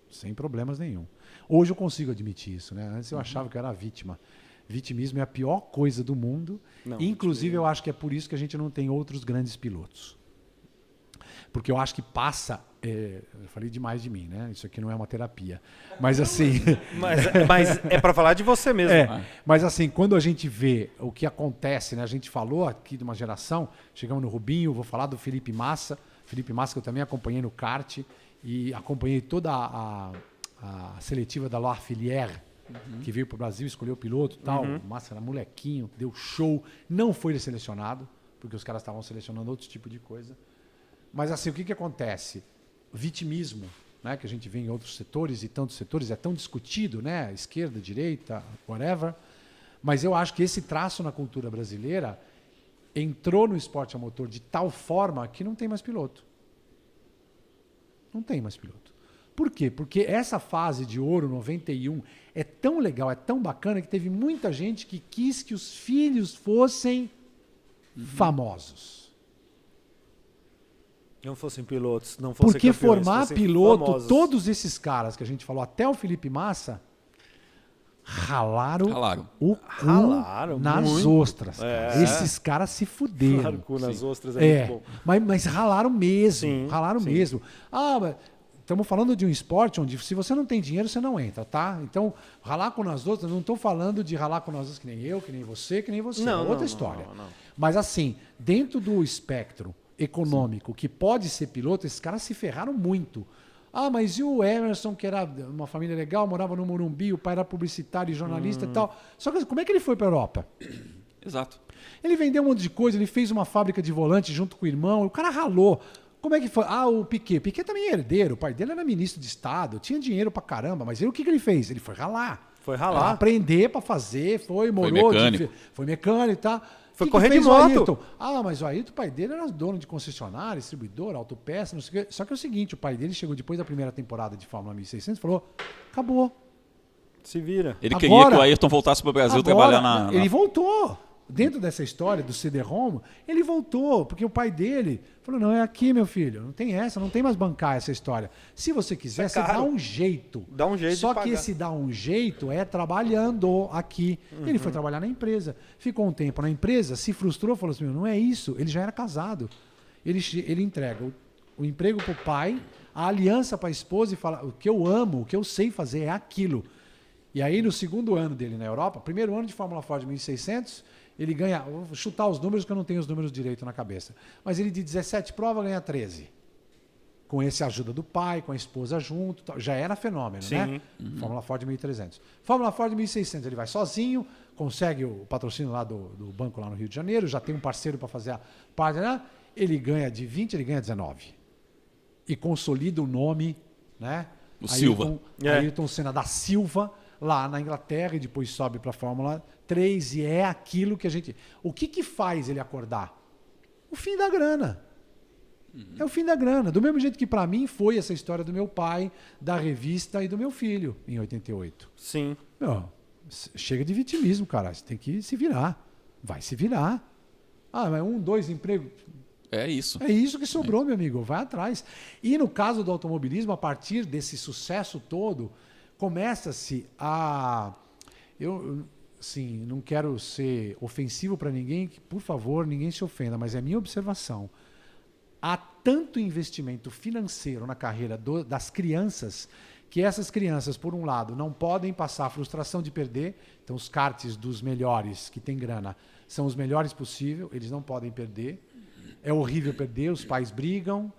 Sem problemas nenhum. Hoje eu consigo admitir isso, né? Antes eu achava que eu era vítima. Vitimismo é a pior coisa do mundo. Inclusive, eu acho que é por isso que a gente não tem outros grandes pilotos. Porque eu acho que passa... eu falei demais de mim, né? Isso aqui não é uma terapia. Mas assim... mas é para falar de você mesmo. Mas assim, quando a gente vê o que acontece, né? A gente falou aqui de uma geração, chegamos no Rubinho, vou falar do Felipe Massa. Felipe Massa, que eu também acompanhei no kart e acompanhei toda a seletiva da Loire Filière, que veio para o Brasil, escolheu o piloto e tal. O Massa era molequinho, deu show. Não foi selecionado, porque os caras estavam selecionando outro tipo de coisa. Mas assim, o que acontece? Vitimismo, né, que a gente vê em outros setores, e tantos setores, é tão discutido, né? Esquerda, direita, whatever. Mas eu acho que esse traço na cultura brasileira entrou no esporte a motor de tal forma que não tem mais piloto. Não tem mais piloto. Por quê? Porque essa fase de ouro, 91, é tão legal, é tão bacana, que teve muita gente que quis que os filhos fossem famosos. Não fossem pilotos, não fossem Porque campeões, formar fossem piloto, famosos. todos esses caras que a gente falou, até o Felipe Massa, ralaram o cu nas muito. ostras. Cara. Esses caras se fuderam. Claro, o cu nas ostras é muito bom. Mas ralaram mesmo. Sim, mesmo. Estamos falando de um esporte onde, se você não tem dinheiro, você não entra, tá? Então, ralar com nas ostras, não estou falando de ralar com nas ostras que nem eu, que nem você, Não, outra história. Não. Mas assim, dentro do espectro econômico que pode ser piloto, esses caras se ferraram muito. Mas e o Emerson, que era uma família legal, morava no Morumbi, o pai era publicitário e jornalista e tal. Só que como é que ele foi para a Europa? Exato. Ele vendeu um monte de coisa, ele fez uma fábrica de volante junto com o irmão, o cara ralou. Como é que foi? O Piquet. Piquet também é herdeiro, o pai dele era ministro de Estado, tinha dinheiro pra caramba, mas ele, o que ele fez? Ele foi ralar. Foi ralar. Aprender para fazer, foi mecânico. Foi mecânico e tal. Foi Que correr fez de o moto. Ayrton? Mas o Ayrton, o pai dele era dono de concessionária, distribuidor, autopeça, não sei o quê. Só que é o seguinte, o pai dele chegou depois da primeira temporada de Fórmula 1600 e falou, acabou. Se vira. Ele queria que o Ayrton voltasse para o Brasil trabalhar na... Ele voltou. Dentro dessa história do CD-ROM, ele voltou, porque o pai dele falou, não, é aqui, meu filho, não tem essa, não tem mais bancar essa história. Se você quiser, Isso é você caro. dá um jeito. Dá um jeito Só de que pagar. esse dá um jeito é trabalhando aqui. Ele foi trabalhar na empresa. Ficou um tempo na empresa, se frustrou, falou assim, não é isso. Ele já era casado. Ele entrega o emprego para o pai, a aliança para a esposa e fala, o que eu amo, o que eu sei fazer é aquilo. E aí, no segundo ano dele na Europa, primeiro ano de Fórmula Ford 1600, ele ganha, vou chutar os números que eu não tenho os números direito na cabeça, mas ele de 17 provas ganha 13. Com essa ajuda do pai, com a esposa junto, já era fenômeno, né? Fórmula Ford 1300. Fórmula Ford 1600, ele vai sozinho, consegue o patrocínio lá do banco lá no Rio de Janeiro, já tem um parceiro para fazer a parte, né? Ele ganha de 20, ele ganha 19. E consolida o nome, né? O Silva. Ayrton Senna da Silva, lá na Inglaterra, e depois sobe para a Fórmula 3, e é aquilo que a gente... O que faz ele acordar? O fim da grana. É o fim da grana. Do mesmo jeito que para mim foi essa história do meu pai, da revista e do meu filho, em 88. Sim. Meu, chega de vitimismo, cara. Você tem que se virar. Vai se virar. Mas 1, 2 empregos... É isso. É isso que sobrou, meu amigo. Vai atrás. E no caso do automobilismo, a partir desse sucesso todo, começa-se a... Eu, sim, não quero ser ofensivo para ninguém, que, por favor, ninguém se ofenda, mas é a minha observação. Há tanto investimento financeiro na carreira das crianças, que essas crianças, por um lado, não podem passar a frustração de perder. Então, os karts dos melhores, que têm grana, são os melhores possível, eles não podem perder. É horrível perder, os pais brigam,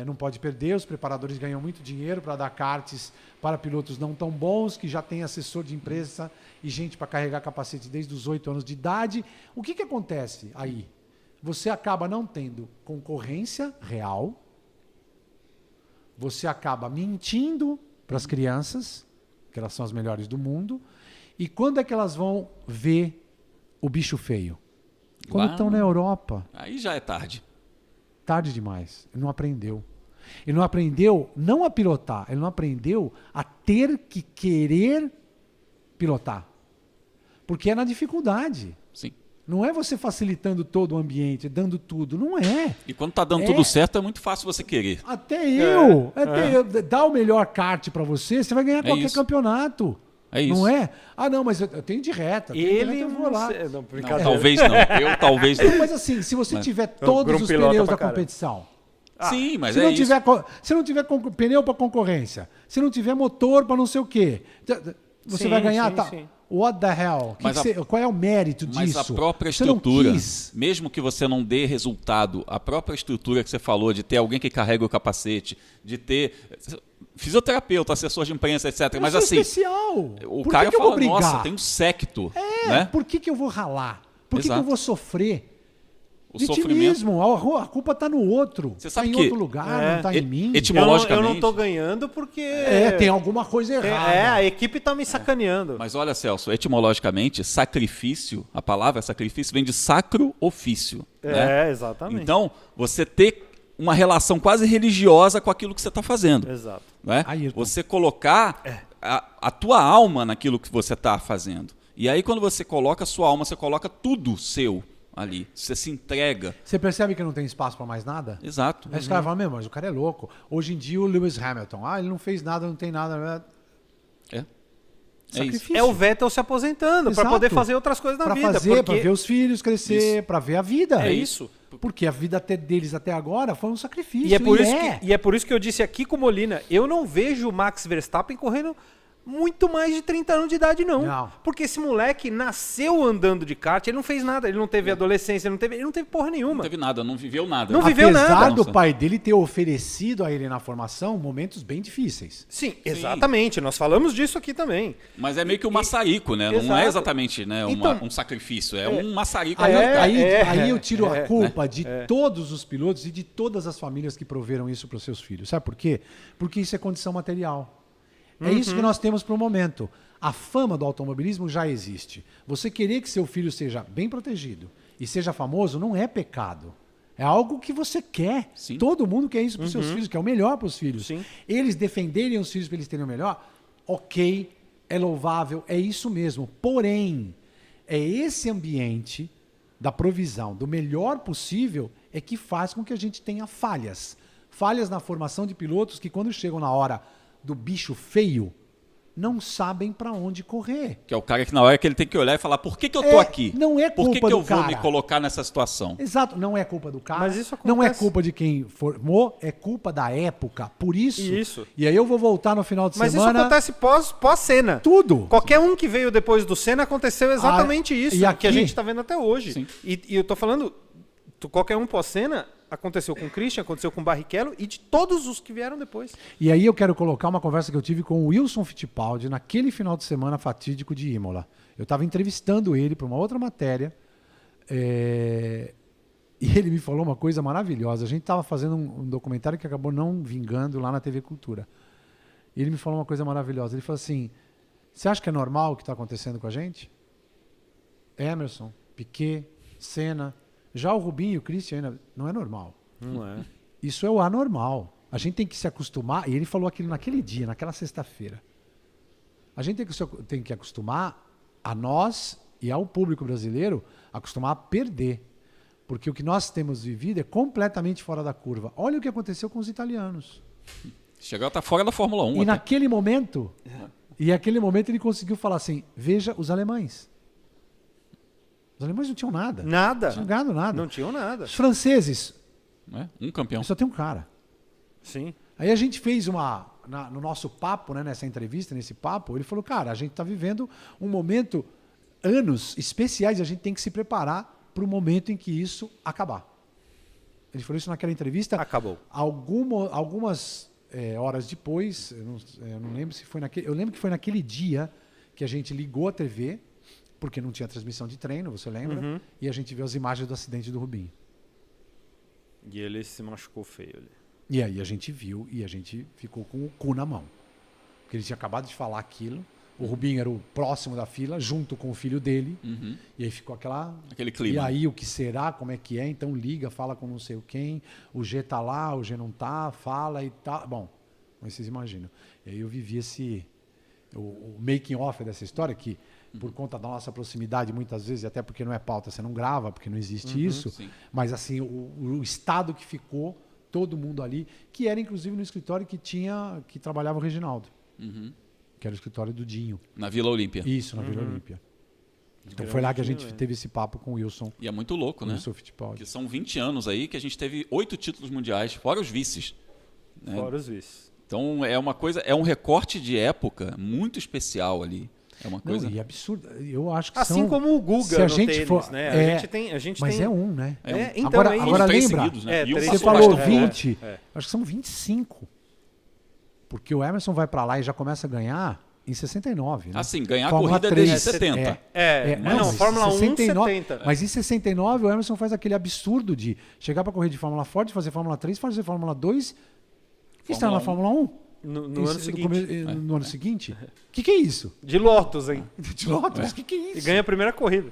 não pode perder, os preparadores ganham muito dinheiro para dar karts para pilotos não tão bons, que já tem assessor de empresa e gente para carregar capacete desde os 8 anos de idade. O que acontece aí? Você acaba não tendo concorrência real, você acaba mentindo para as crianças, que elas são as melhores do mundo, e quando é que elas vão ver o bicho feio? Quando estão na Europa. Aí já é tarde. Tarde demais. Ele não aprendeu. Ele não aprendeu não a pilotar, ele não aprendeu a ter que querer pilotar. Porque é na dificuldade. Sim. Não é você facilitando todo o ambiente, dando tudo. Não é. E quando tá dando tudo certo, é muito fácil você querer. Até eu. Dá o melhor kart para você, você vai ganhar qualquer campeonato. É isso. Não é? Não, mas eu tenho de reta. Eu vou lá. Não, talvez não. Eu talvez não. Mas assim, se você tiver todos os pneus da competição... Sim, mas se não tiver, isso. Se não tiver pneu para concorrência, se não tiver motor para não sei o quê, você vai ganhar? Sim. What the hell? Qual é o mérito disso? Mas a própria estrutura, mesmo que você não dê resultado, a própria estrutura que você falou, de ter alguém que carrega o capacete, de ter fisioterapeuta, assessor de imprensa, etc. Mas assim, especial. O Por cara que eu fala, vou brigar? nossa, tem um sécito. Né? Por que eu vou ralar? Por que eu vou sofrer? O Vitimismo, a culpa está no outro. Você sabe em que outro lugar, não está em mim. Etimologicamente, eu não estou ganhando porque... tem alguma coisa errada. A equipe está me sacaneando. Mas olha, Celso, etimologicamente, sacrifício, a palavra sacrifício vem de sacro ofício. Né? Exatamente. Então, você ter uma relação quase religiosa com aquilo que você está fazendo. Exato. Né? Você colocar a tua alma naquilo que você está fazendo. E aí, quando você coloca a sua alma, você coloca tudo seu ali. Você se entrega. Você percebe que não tem espaço para mais nada? Exato. Aí os caras falam, mas o cara é louco. Hoje em dia o Lewis Hamilton, ele não fez nada, não tem nada. É o Vettel se aposentando para poder fazer outras coisas na vida. Para ver os filhos crescer, para ver a vida. É isso. Porque a vida deles até agora foi um sacrifício. E é por isso que eu disse aqui com o Molina, eu não vejo o Max Verstappen correndo muito mais de 30 anos de idade, não. Porque esse moleque nasceu andando de kart, ele não fez nada, ele não teve adolescência, ele não teve porra nenhuma. Não teve nada, não viveu nada. Apesar do pai dele ter oferecido a ele na formação momentos bem difíceis. Sim, exatamente. Nós falamos disso aqui também. Mas é meio que um maçarico, né? Não é exatamente, né, um sacrifício, é um maçarico. Aí eu tiro a culpa de todos os pilotos e de todas as famílias que proveram isso para os seus filhos. Sabe por quê? Porque isso é condição material. É isso que nós temos para o momento. A fama do automobilismo já existe. Você querer que seu filho seja bem protegido e seja famoso não é pecado. É algo que você quer. Sim. Todo mundo quer isso para os seus filhos, quer o melhor para os filhos. Sim. Eles defenderem os filhos para eles terem o melhor, ok, é louvável, é isso mesmo. Porém, é esse ambiente da provisão do melhor possível é que faz com que a gente tenha falhas. Falhas na formação de pilotos que quando chegam na hora do bicho feio, não sabem para onde correr. Que é o cara que na hora que ele tem que olhar e falar, por que eu tô aqui? Não é Por que culpa eu do vou cara. me colocar nessa situação? Exato, não é culpa do cara, Mas isso não é acontece. culpa de quem formou, é culpa da época. Por isso, Isso. e aí eu vou voltar no final de Mas semana... isso acontece pós-cena. Tudo. Qualquer um que veio depois do Senna aconteceu exatamente isso, e aqui- que a gente está vendo até hoje. Sim. E eu tô falando, qualquer um pós-Senna aconteceu com o Christian, aconteceu com o Barrichello e de todos os que vieram depois. E aí eu quero colocar uma conversa que eu tive com o Wilson Fittipaldi naquele final de semana fatídico de Imola. Eu estava entrevistando ele para uma outra matéria e ele me falou uma coisa maravilhosa. A gente estava fazendo um documentário que acabou não vingando lá na TV Cultura. E ele me falou uma coisa maravilhosa. Ele falou assim, você acha que é normal o que está acontecendo com a gente? Emerson, Piquet, Senna, já o Rubinho e o Christian ainda não é normal. Não é. Isso é o anormal. A gente tem que se acostumar, e ele falou aquilo naquele dia, naquela sexta-feira. A gente tem que acostumar a nós e ao público brasileiro acostumar a perder. Porque o que nós temos vivido é completamente fora da curva. Olha o que aconteceu com os italianos. Chegou a estar fora da Fórmula 1. E naquele momento, ele conseguiu falar assim, veja os alemães. Os alemães não tinham nada. Nada. Não tinham ganhado nada. Não tinham nada. Os franceses, Né? Um campeão. só tem um cara. Sim. Aí a gente fez no nosso papo, né, nessa entrevista, nesse papo, ele falou, cara, a gente está vivendo um momento, anos especiais, e a gente tem que se preparar para o momento em que isso acabar. Ele falou isso naquela entrevista. Acabou. Algumas horas depois, eu não lembro se foi naquele... Eu lembro que foi naquele dia que a gente ligou a TV, porque não tinha transmissão de treino, você lembra? E a gente viu as imagens do acidente do Rubinho. E ele se machucou feio ali. E aí a gente viu e a gente ficou com o cu na mão. Porque ele tinha acabado de falar aquilo. O Rubinho era o próximo da fila, junto com o filho dele. Uhum. E aí ficou Aquele clima. E aí o que será, como é que é? Então liga, fala com não sei o quem. O G tá lá, o G não tá, fala e tá. Bom, mas vocês imaginam. E aí eu vivi o making off dessa história, que por conta da nossa proximidade, muitas vezes, até porque não é pauta, você não grava, porque não existe isso. sim. Mas assim, o estado que ficou, todo mundo ali, que era inclusive no escritório que trabalhava o Reginaldo, Uhum. que era o escritório do Dinho. Na Vila Olímpia. Isso, na Vila Olímpia. Então foi lá que a gente teve esse papo com o Wilson, E é muito louco, né? Wilson Fittipaldi. Que são 20 anos aí que a gente teve 8 títulos mundiais, fora os vices. Né? Fora os vices. Então é uma coisa, é um recorte de época muito especial ali. É uma coisa. Não, e absurdo. Eu acho que Assim são, como o Guga se a no gente tênis, for, né? A gente mas tem... é um, né? Então, agora é isso. agora Três lembra, seguidos, né? E o três você passou falou bastante. 20, acho que são 25. Porque o Emerson vai para lá e já começa a ganhar em 69. Né? Assim, ganhar a Fórmula corrida desde 3. 70. Não, mas Fórmula 1, 69, 70. Mas em 69 o Emerson faz aquele absurdo de chegar para correr de Fórmula Ford, fazer Fórmula 3, fazer Fórmula 2 e estar na Fórmula 1. No ano seguinte. No ano seguinte? O que é isso? De Lotus, hein? De Lotus? O que é isso? E ganha a primeira corrida.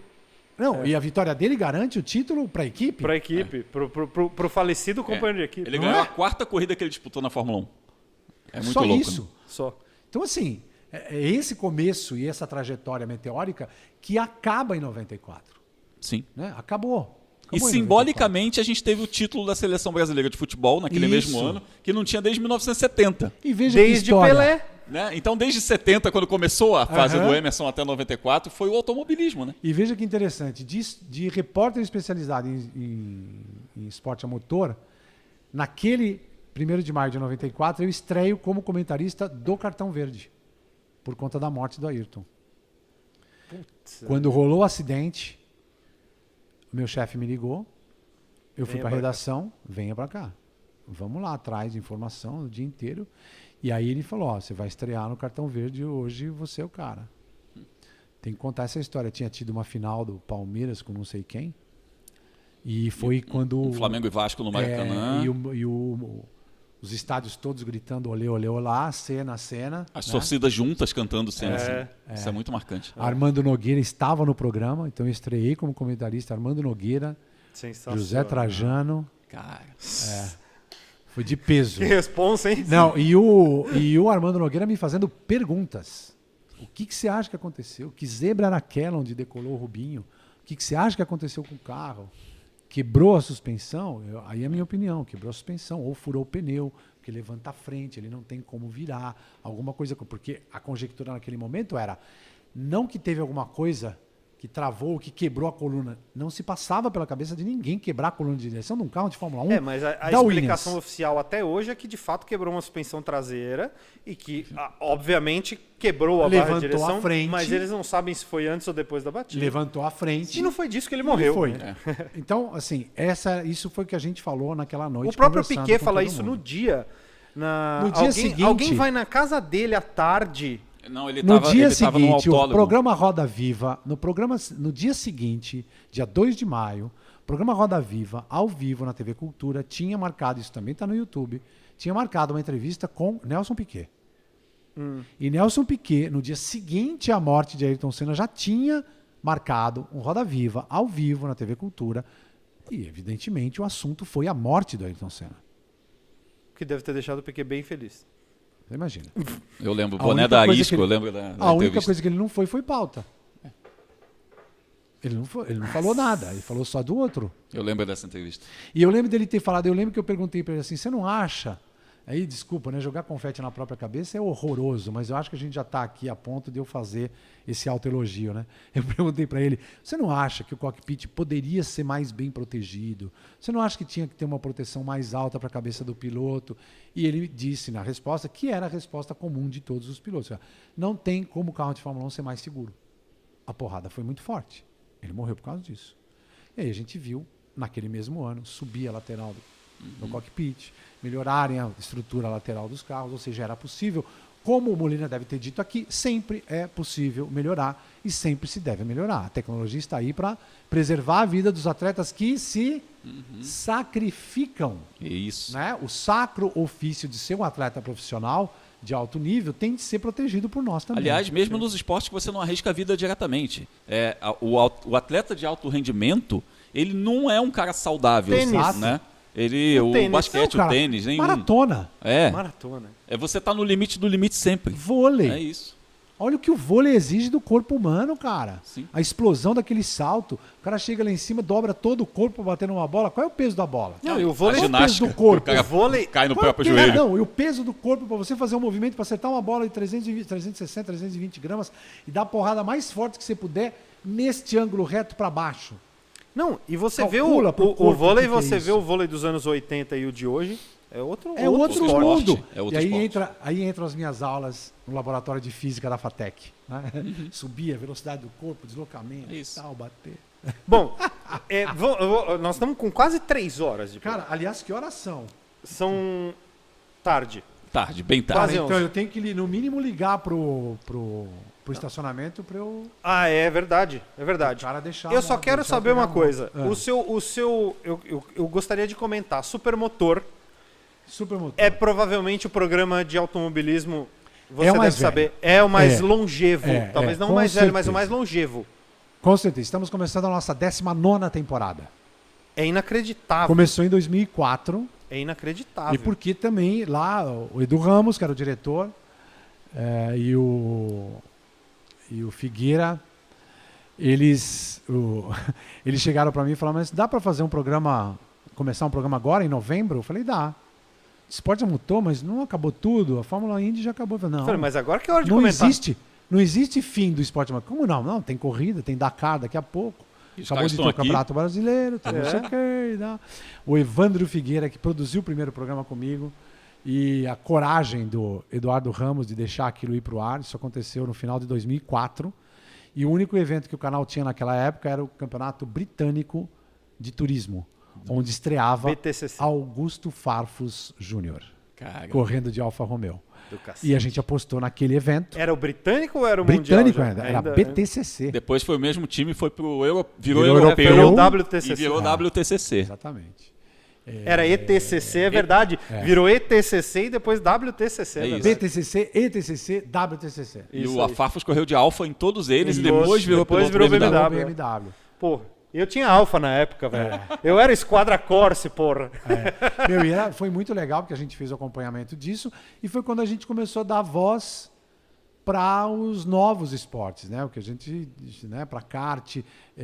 Não, e a vitória dele garante o título para a equipe? Para a equipe, pro falecido companheiro de equipe. Ele Não ganhou é? a 4ª corrida que ele disputou na Fórmula 1. É muito Só louco. isso. Né? Só. Então, assim, é esse começo e essa trajetória meteórica que acaba em 94. Sim. Né? Acabou. E Acabou em simbolicamente a gente teve o título da Seleção Brasileira de Futebol naquele Isso. mesmo ano, que não tinha desde 1970. 94. E veja que Desde história. Pelé. Né? Então, desde 70, quando começou a fase Aham. do Emerson até 94, foi o automobilismo, né? E veja que interessante, de repórter especializado em esporte a motor, naquele 1º de maio de 94, eu estreio como comentarista do Cartão Verde, por conta da morte do Ayrton. Quando rolou o acidente, o meu chefe me ligou, eu fui Venha para a pra redação, venha para cá. Vamos lá atrás de informação o dia inteiro. E aí ele falou, ó, você vai estrear no Cartão Verde hoje, você é o cara. Tem que contar essa história. Tinha tido uma final do Palmeiras com não sei quem. E foi quando... O Flamengo e Vasco no Maracanã. E o os estádios todos gritando olê, olê, olá, cena, cena. As né? torcidas juntas cantando cena. É. Assim. Isso é muito marcante. Armando Nogueira estava no programa, então eu estreiei como comentarista Armando Nogueira, Sensacional. José Trajano, Cara, foi de peso. Que responsa, hein? Não, e o Armando Nogueira me fazendo perguntas. O que você acha que aconteceu? Que zebra era aquela onde decolou o Rubinho? O que você acha que aconteceu com o carro? Quebrou a suspensão? Aí é a minha opinião, quebrou a suspensão, ou furou o pneu, porque levanta a frente, ele não tem como virar, alguma coisa. Porque a conjectura naquele momento era, não que teve alguma coisa que travou, que quebrou a coluna. Não se passava pela cabeça de ninguém quebrar a coluna de direção de um carro de Fórmula 1. Mas a da explicação Williams. oficial até hoje é que de fato quebrou uma suspensão traseira e que, obviamente, quebrou a barra de Levantou direção, a frente. mas eles não sabem se foi antes ou depois da batida. Levantou a frente. E não foi disso que ele morreu. Foi. né? Então, assim, isso foi o que a gente falou naquela noite. O próprio conversando Piquet com fala todo isso mundo. no dia. No dia seguinte- Alguém vai na casa dele à tarde. não, ele No tava, dia ele tava no seguinte, o autódromo. programa Roda Viva, no dia seguinte, dia 2 de maio, o programa Roda Viva, ao vivo na TV Cultura, tinha marcado, isso também está no YouTube, tinha marcado uma entrevista com Nelson Piquet. E Nelson Piquet, no dia seguinte à morte de Ayrton Senna, já tinha marcado um Roda Viva, ao vivo na TV Cultura, e evidentemente o assunto foi a morte do Ayrton Senna. Que deve ter deixado o Piquet bem feliz. Você imagina. Eu lembro, o A boné única da coisa Arisco, que ele- eu lembro da A única entrevista. coisa que ele não foi pauta. Ele não falou nada, ele falou só do outro. Eu lembro dessa entrevista. E eu lembro dele ter falado, eu lembro que eu perguntei para ele assim, você não acha? Aí, desculpa, né? Jogar confete na própria cabeça é horroroso, mas eu acho que a gente já está aqui a ponto de eu fazer esse autoelogio, né? Eu perguntei para ele, você não acha que o cockpit poderia ser mais bem protegido? Você não acha que tinha que ter uma proteção mais alta para a cabeça do piloto? E ele disse na resposta, que era a resposta comum de todos os pilotos. Não tem como o carro de Fórmula 1 ser mais seguro. A porrada foi muito forte. Ele morreu por causa disso. E aí a gente viu, naquele mesmo ano, subir a lateral do cockpit, melhorarem a estrutura lateral dos carros, ou seja, era possível. Como o Molina deve ter dito aqui, sempre é possível melhorar e sempre se deve melhorar. A tecnologia está aí para preservar a vida dos atletas que se sacrificam. Isso. Né? O sacro ofício de ser um atleta profissional de alto nível tem de ser protegido por nós também. Aliás, mesmo nos esportes que você não arrisca a vida diretamente. O atleta de alto rendimento, ele não é um cara saudável. Tênis. Né? O O tênis. basquete, Não, o cara, tênis, nenhum. Maratona, Maratona. É você tá no limite do limite sempre. vôlei. É isso. Olha o que o vôlei exige do corpo humano, cara. Sim. A explosão daquele salto. O cara chega lá em cima, dobra todo o corpo pra bater numa bola. Qual é o peso da bola? Não, e o A vôlei... ginástica, do corpo. o cara O vôlei- cai no Qual é o próprio peso? joelho. Não, e o peso do corpo pra você fazer um movimento, pra acertar uma bola de 360, 320 gramas e dar a porrada mais forte que você puder neste ângulo reto pra baixo. Não, e você Calcula vê pro o corpo vôlei, o que é você isso. vê o vôlei dos anos 80 e o de hoje, é outro É outro esporte. mundo. É outro e aí esporte. entram as minhas aulas no laboratório de física da FATEC. Né? Subir a velocidade do corpo, deslocamento, Isso. tal, bater. Bom, nós estamos com quase 3 horas de Cara, aliás, que horas são? São tarde. Tarde, bem Quase tarde. Cara, então 11. eu tenho que, no mínimo, ligar pro estacionamento para eu Ah, é verdade, é verdade. o cara deixar. Eu só quero deixar eu saber pegar uma coisa. Ah. Eu gostaria de comentar. Supermotor Supermotor. é provavelmente o programa de automobilismo. Você É o deve mais velho. saber. É o mais É. longevo. É, Talvez é, não o com mais velho, mas o certeza. mais longevo. Com certeza. Estamos começando a nossa 19ª temporada. É inacreditável. Começou em 2004. É inacreditável. E porque também lá o Edu Ramos, que era o diretor, e o Figueira, eles chegaram para mim e falaram, mas dá para fazer começar um programa agora, em novembro? Eu falei, dá. O esporte já mudou, mas não acabou tudo. A Fórmula Indy já acabou. Eu falei, não, Eu falei, mas agora que é hora de não comentar. não existe fim do esporte. Mas como não? Não, tem corrida, tem Dakar daqui a pouco. Os Acabou caras de ter estão o aqui. Campeonato Brasileiro, tem não É. sei o quê, tá? O Evandro Figueira, que produziu o primeiro programa comigo, e a coragem do Eduardo Ramos de deixar aquilo ir para o ar. Isso aconteceu no final de 2004. E o único evento que o canal tinha naquela época era o Campeonato Britânico de Turismo, onde estreava BTCC. Augusto Farfus Júnior, Cara, correndo de Alfa Romeo. Do cacete. E a gente apostou naquele evento. Era o britânico ou era o Britânico mundial? já? ainda, era né? BTCC. depois foi o mesmo time, foi pro virou Virou europeu Virou europeu. WTCC. e virou WTCC. Exatamente. Era ETCC, é verdade. Virou ETCC e depois WTCC. É isso. BTCC, ETCC, WTCC. E Isso o aí. Afarfos correu de Alfa em todos eles e Isso. depois virou Depois piloto virou BMW. BMW. Pô, eu tinha Alfa na época, velho. Eu era Esquadra Corse, porra. Meu, foi muito legal porque a gente fez o acompanhamento disso e foi quando a gente começou a dar voz para os novos esportes, né? O que a gente, né, para kart,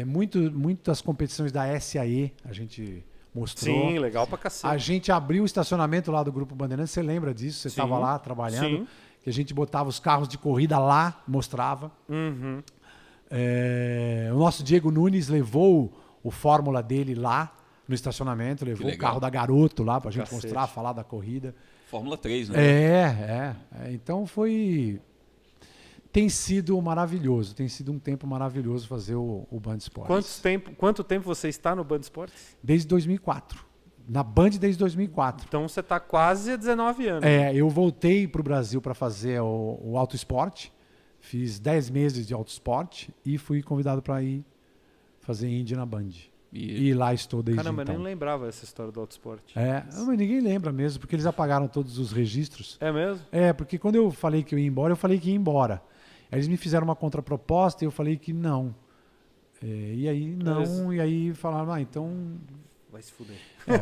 muitas competições da SAE a gente mostrou. Sim, legal pra cacete. A gente abriu o estacionamento lá do Grupo Bandeirantes, você lembra disso? Você estava lá trabalhando, Sim. que a gente botava os carros de corrida lá, mostrava. Uhum. O nosso Diego Nunes levou o Fórmula dele lá no estacionamento, levou o legal. carro da Garoto lá pra gente Cacete. mostrar, falar da corrida. Fórmula 3, né? Então tem sido maravilhoso, tem sido um tempo maravilhoso fazer o Band Esportes. Quanto tempo você está no Band Esportes? Desde 2004. Na Band desde 2004. Então você tá quase há 19 anos. Eu voltei pro Brasil para fazer o Auto Esporte, fiz 10 meses de Auto Esporte e fui convidado para ir fazer Indy na Band. E lá estou desde Caramba, então. eu nem lembrava essa história do Autosport. Mas ninguém lembra mesmo, porque eles apagaram todos os registros. É mesmo? Porque quando eu falei que eu ia embora, eu falei que ia embora. Aí eles me fizeram uma contraproposta e eu falei que não. E aí falaram, então... Vai se fuder.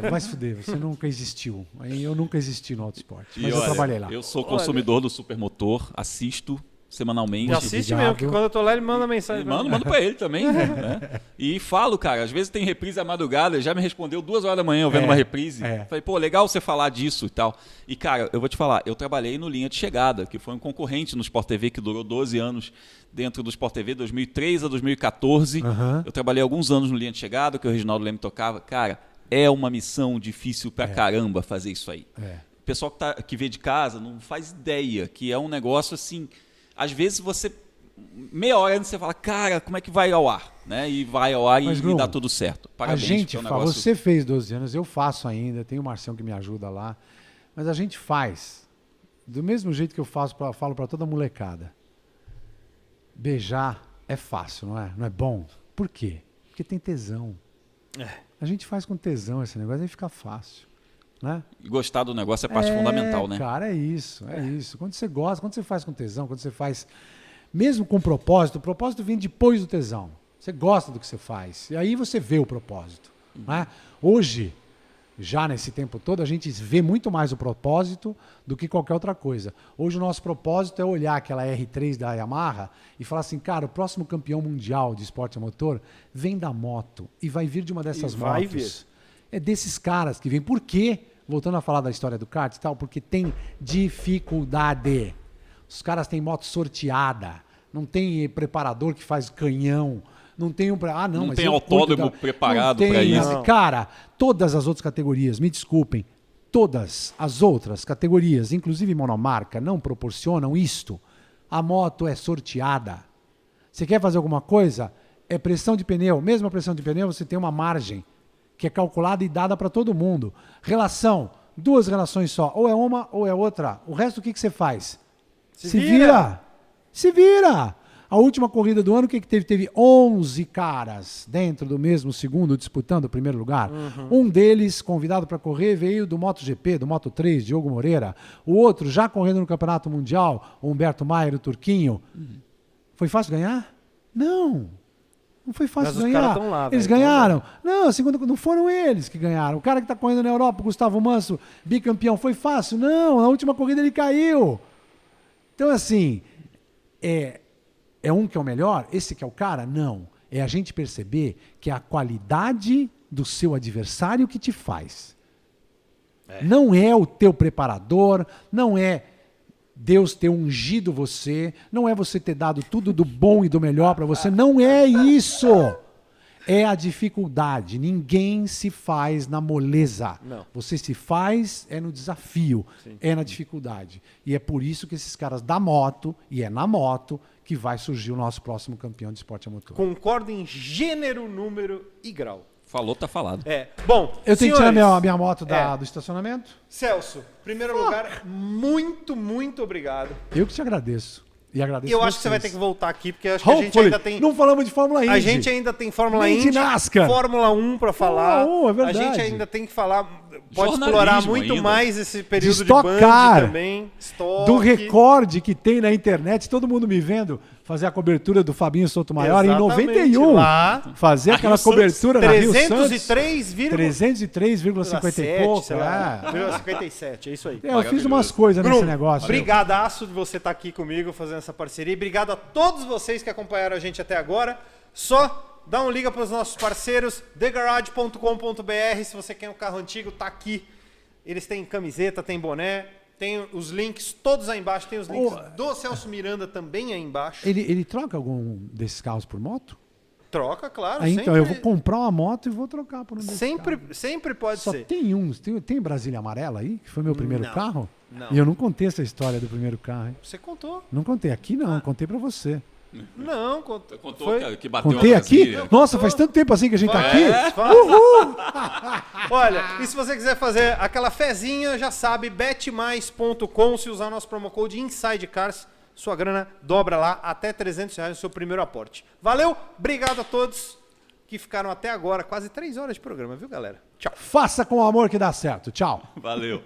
Vai se fuder, você nunca existiu. Aí eu nunca existi no Autosport, mas E eu olha, trabalhei lá. Eu sou consumidor do Supermotor, assisto semanalmente. E assiste obrigado. mesmo, que quando eu tô lá ele manda mensagem. Mando pra ele também, né? E falo, cara, às vezes tem reprise à madrugada, ele já me respondeu 2 horas da manhã eu vendo uma reprise. Falei, pô, legal você falar disso e tal. E, cara, eu vou te falar, eu trabalhei no Linha de Chegada, que foi um concorrente no Sport TV que durou 12 anos dentro do Sport TV, 2003 a 2014. Eu trabalhei alguns anos no Linha de Chegada, que o Reginaldo Leme tocava. Cara, é uma missão difícil pra caramba fazer isso aí. O pessoal que vê de casa não faz ideia, que é um negócio assim... Às vezes você, meia hora antes você fala, cara, como é que vai ao ar? Né? E vai ao ar e dá tudo certo. Parabéns, a gente, negócio... você fez 12 anos, eu faço ainda, tem o Marcião que me ajuda lá, mas a gente faz do mesmo jeito que eu falo para toda molecada. Beijar é fácil, não é? Não é bom? Por quê? Porque tem tesão. A gente faz com tesão esse negócio, aí fica fácil. Né? E gostar do negócio é parte fundamental, né? Cara, é isso. Quando você gosta, quando você faz com tesão, quando você faz mesmo com propósito, o propósito vem depois do tesão. Você gosta do que você faz. E aí você vê o propósito. Né? Hoje, já nesse tempo todo, a gente vê muito mais o propósito do que qualquer outra coisa. Hoje o nosso propósito é olhar aquela R3 da Yamaha e falar assim, cara, o próximo campeão mundial de esporte a motor vem da moto e vai vir de uma dessas motos. É desses caras que vêm. Por quê? Voltando a falar da história do kart e tal, porque tem dificuldade. Os caras têm moto sorteada, não tem preparador que faz canhão, não tem não tem autódromo preparado para isso. Não. Cara, todas as outras categorias, me desculpem, todas as outras categorias, inclusive monomarca, não proporcionam isto. A moto é sorteada. Você quer fazer alguma coisa? É pressão de pneu. Mesmo a pressão de pneu, você tem uma margem que é calculada e dada para todo mundo. Relação, 2 relações só. Ou é uma ou é outra. O resto, o que você faz? Se vira! Se vira! A última corrida do ano, o que teve? Teve 11 caras dentro do mesmo segundo disputando o primeiro lugar. Um deles, convidado para correr, veio do MotoGP, do Moto3, Diogo Moreira. O outro, já correndo no Campeonato Mundial, o Humberto Maier, o Turquinho. Foi fácil ganhar? Não foi fácil ganhar. Lá, eles ganharam. Não, a segunda, não foram eles que ganharam. O cara que está correndo na Europa, o Gustavo Manso, bicampeão, foi fácil? Não, na última corrida ele caiu. Então, assim, é um que é o melhor? Esse que é o cara? Não. É a gente perceber que é a qualidade do seu adversário que te faz. Não é o teu preparador, não é Deus ter ungido você, não é você ter dado tudo do bom e do melhor para você, não é isso. É a dificuldade. Ninguém se faz na moleza. Não. Você se faz no desafio, é na dificuldade. E é por isso que esses caras da moto, e é na moto, que vai surgir o nosso próximo campeão de esporte a motor. Concordo em gênero, número e grau. Falou, tá falado. Bom, eu tenho que tirar a minha moto do estacionamento? Celso, primeiro lugar, muito, muito obrigado. Eu que te agradeço. E agradeço Eu acho que você vai ter que voltar aqui, porque eu acho que a gente ainda tem... Não falamos de Fórmula Indy. A gente ainda tem Fórmula Nem de Indy, NASCAR. Fórmula 1 pra falar. Fórmula 1, é verdade. A gente ainda tem que falar... Pode Jornalismo explorar muito ainda. mais esse período de Stock Band Car. também. Stock. Do recorde que tem na internet, todo mundo me vendo fazer a cobertura do Fabinho Sotomayor em Exatamente. 91. Lá, fazer a aquela Rio Santos. cobertura na Rio Santos. 303,57, 303,50 e pouco. sei lá, 57, é isso aí. Eu fiz umas coisas nesse negócio. Brigadaço de você estar aqui comigo fazendo essa parceria. E obrigado a todos vocês que acompanharam a gente até agora. Só dá um liga para os nossos parceiros, thegarage.com.br. Se você quer um carro antigo, tá aqui. Eles têm camiseta, tem boné, tem os links todos aí embaixo. Tem os links do Celso Miranda também aí embaixo. Ele troca algum desses carros por moto? Troca, claro. Então sempre, eu vou comprar uma moto e vou trocar por um desses carros. sempre pode Só ser. tem uns. Tem Brasília Amarela aí, que foi meu primeiro Não. carro? Não. E eu não contei essa história do primeiro carro, hein? Você contou. Não contei aqui, não. Contei pra você. Não, contou. Contou, cara, que bateu Contei a aqui? Brasília. Nossa, faz tanto tempo assim que a gente tá aqui. Olha, e se você quiser fazer aquela fezinha, já sabe, betmais.com, se usar nosso promo code INSIDECARS, sua grana dobra lá até R$300 no seu primeiro aporte. Valeu, obrigado a todos que ficaram até agora, quase 3 horas de programa, viu, galera? Tchau. Faça com amor que dá certo. Tchau. Valeu.